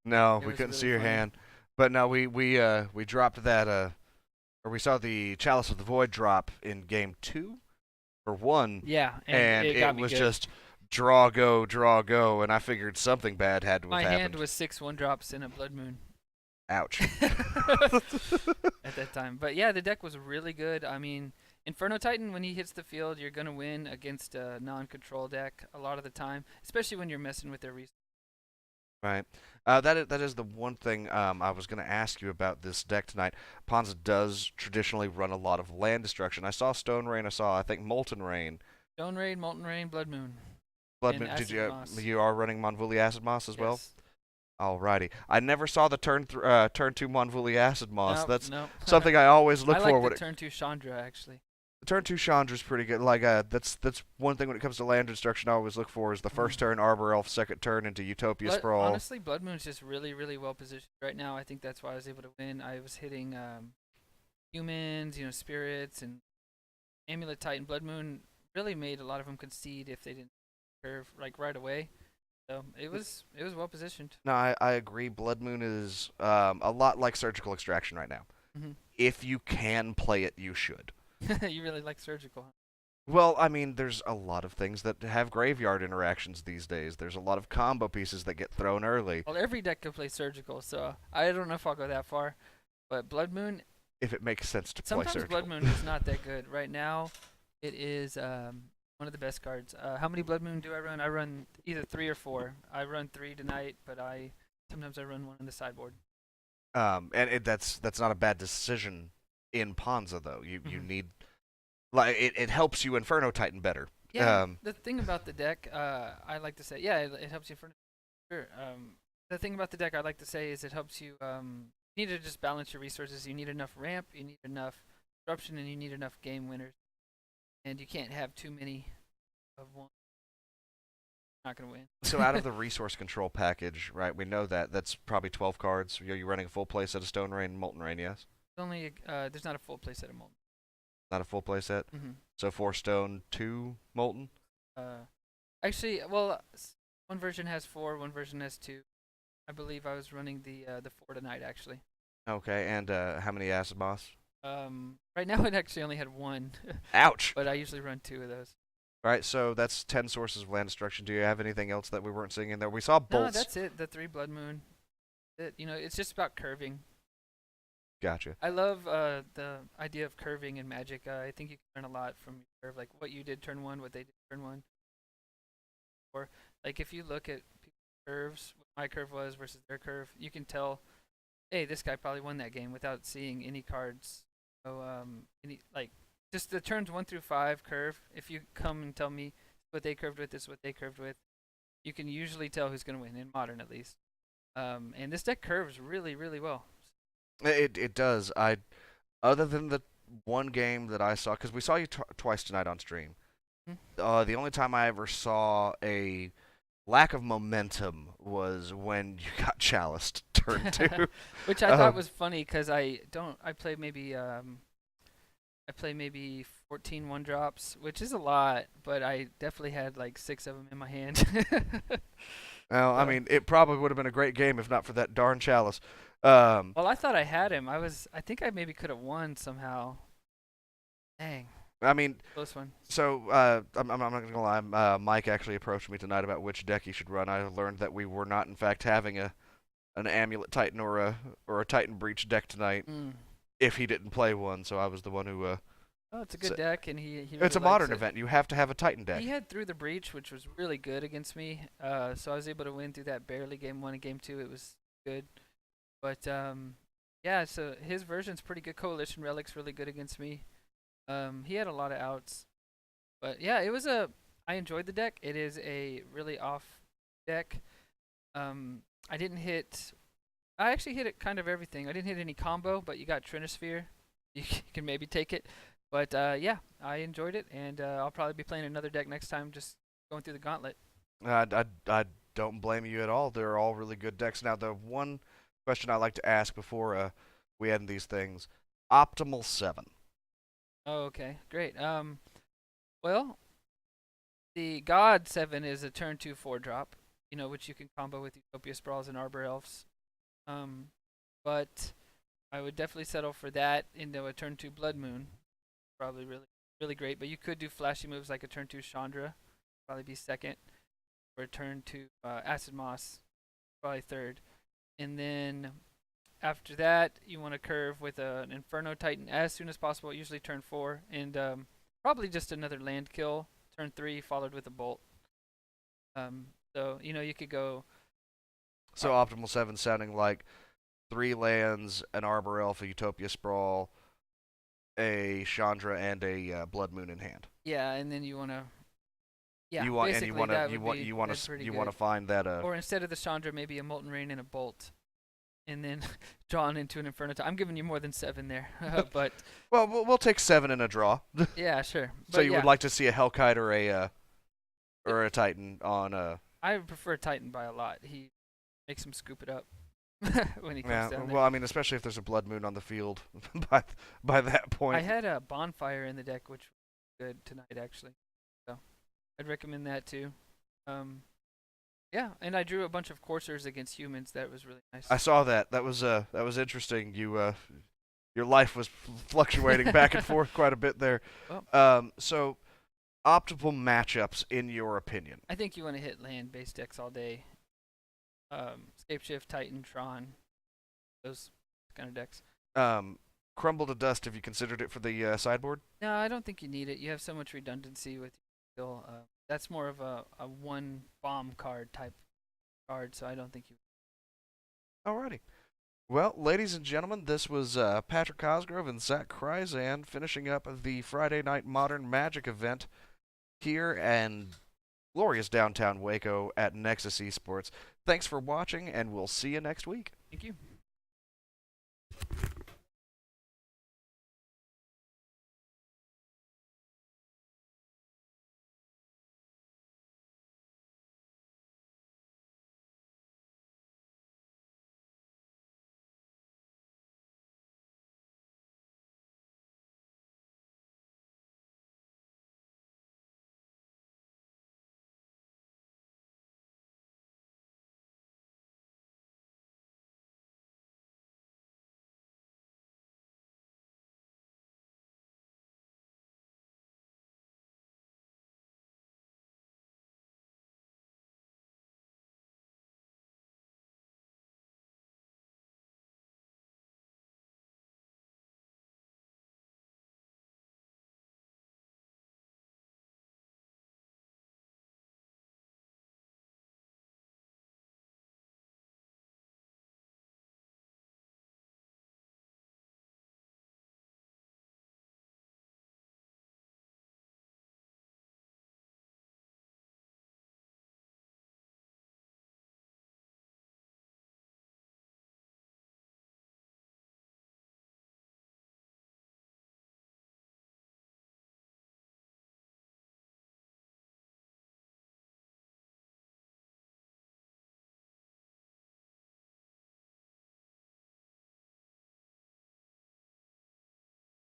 No, It we was couldn't really see your funny. hand, but no, we dropped that or we saw the Chalice of the Void drop in game 2 or 1, Yeah, and it got me was good. just draw go, and I figured something bad had to have My happened. hand was 6 1-drops in a Blood Moon Ouch. at that time. But yeah, the deck was really good. I mean, Inferno Titan, when he hits the field, you're going to win against a non-control deck a lot of the time, especially when you're messing with their resources. Right. That is the one thing I was going to ask you about this deck tonight. Ponza does traditionally run a lot of land destruction. I saw Stone Rain. I saw, I think, Molten Rain. Stone Rain, Molten Rain, Blood Moon. Blood And Moon. Did Acid you? Moss. You are running Monvuli Acid Moss as well. Yes. Alrighty. I never saw the turn 2 Monvuli Acid Moss. Nope, That's nope. something I always look I for. like When the turn 2 Chandra, actually. turn 2 Chandra's pretty good. Like that's one thing when it comes to land destruction I always look for is the first turn Arbor Elf, second turn into Utopia Sprawl. Honestly, Blood Moon's just really well positioned right now. I think that's why I was able to win. I was hitting humans, spirits, and Amulet Titan. Blood Moon really made a lot of them concede if they didn't curve like right away. So it was well positioned. No, I agree. Blood Moon is a lot like Surgical Extraction right now. If you can play it, you should. You really like Surgical, huh? Well, I mean, there's a lot of things that have graveyard interactions these days. There's a lot of combo pieces that get thrown early. Well, every deck can play Surgical, so I don't know if I'll go that far. But Blood Moon, If it makes sense to play sometimes Surgical. Blood Moon is not that good. Right now, it is one of the best cards. How many Blood Moon do I run? I run either 3 or 4. I run 3 tonight, but sometimes I run 1 on the sideboard. And that's not a bad decision in Ponza though. You need like it helps you Inferno Titan better. Yeah. The thing about the deck, I like to say, yeah, it helps you for sure. The thing about the deck I like to say is it helps you. You need to just balance your resources. You need enough ramp, you need enough disruption, and you need enough game winners. And you can't have too many of one. Not gonna win. So out of the resource control package, right? We know that's probably 12 cards. You're running a full play set of Stone Rain, Molten Rain, yes? Only there's not a full play set of Molten. Not a full play set. So 4 Stone, 2 Molten. Actually, well, one version has 4, one version has 2. I believe I was running the 4 tonight actually. Okay, and how many Acid Moss? Right now it actually only had 1. Ouch! But I usually run 2 of those. All right, so that's 10 sources of land destruction. Do you have anything else that we weren't seeing in there? We saw bolts. No, that's it. The 3 Blood Moon. It's just about curving. Gotcha. I love the idea of curving in Magic. I think you can learn a lot from your curve, like what you did turn 1, what they did turn 1. Or like if you look at people's curves, what my curve was versus their curve, you can tell, hey, this guy probably won that game without seeing any cards. So just the turns 1 through 5 curve. If you come and tell me what they curved with, this is what they curved with, you can usually tell who's going to win in Modern at least. And this deck curves really well. It does. Other than the one game that I saw, because we saw you twice tonight on stream. The only time I ever saw a lack of momentum was when you got chaliced turn 2. Which I thought was funny because I play maybe 14 1-drops, which is a lot, but I definitely had like 6 of them in my hand. Well, I mean, it probably would have been a great game if not for that darn chalice. Well, I thought I had him. I think I maybe could have won somehow. Dang. I mean, Close one. so I'm not gonna lie. Mike actually approached me tonight about which deck he should run. I learned that we were not, in fact, having an Amulet Titan or a Titan Breach deck tonight. If he didn't play one, so I was the one who Oh, it's a good So- deck, and he It's a really likes modern it. event. You have to have a Titan deck. He had Through the Breach, which was really good against me. So I was able to win through that barely. Game 1 and Game 2, it was good. But yeah, so his version's pretty good. Coalition Relic's really good against me. He had a lot of outs. But yeah, I enjoyed the deck. It is a really off deck. I didn't hit. I actually hit it kind of everything. I didn't hit any combo, but you got Trinosphere. You can maybe take it. But yeah, I enjoyed it, and I'll probably be playing another deck next time, just going through the gauntlet. I don't blame you at all. They're all really good decks. Now, the one question I like to ask before we end these things: Optimal 7. Oh, okay, great. Well, the God 7 is a turn 2 4-drop, which you can combo with Utopia Sprawls and Arbor Elves. But I would definitely settle for that into a turn 2 Blood Moon. Probably really, really great. But you could do flashy moves like a turn 2 Chandra, probably be second, or a turn 2 Acid Moss, probably third. And then after that, you want to curve with an Inferno Titan as soon as possible, usually turn 4, and probably just another land kill, turn 3, followed with a Bolt. So, you could go. So Optimal 7 sounding like 3 lands, an Arbor Elf, a Utopia Sprawl, a Chandra, and a Blood Moon in hand. Yeah, and then you want to. Yeah, you want basically that would be that's pretty you good. want to find that Or instead of the Chandra, maybe a Molten Rain and a Bolt, and then drawn into an Inferno. I'm giving you more than 7 there, but well, we'll take 7 in a draw. yeah, sure. So But you yeah, would like to see a Hellkite or a Titan on I prefer Titan by a lot. He makes him scoop it up when he comes yeah. down there. Well, I mean, especially if there's a Blood Moon on the field by that point. I had a Bonfire in the deck, which was good tonight actually. So I'd recommend that too. Yeah, and I drew a bunch of coursers against humans. That was really nice. I saw that. That was interesting. Your life was fluctuating back and forth quite a bit there. Well, So optimal matchups in your opinion? I think you want to hit land-based decks all day. Scapeshift, Titan, Tron, those kind of decks. Crumble to dust. Have you considered it for the sideboard? No, I don't think you need it. You have so much redundancy with your skill. That's more of a one bomb card type card, so I don't think you. Alrighty. Well, ladies and gentlemen, this was Patrick Cosgrove and Zach Kryzan finishing up the Friday Night Modern Magic event here in glorious downtown Waco at Nexus Esports. Thanks for watching, and we'll see you next week. Thank you.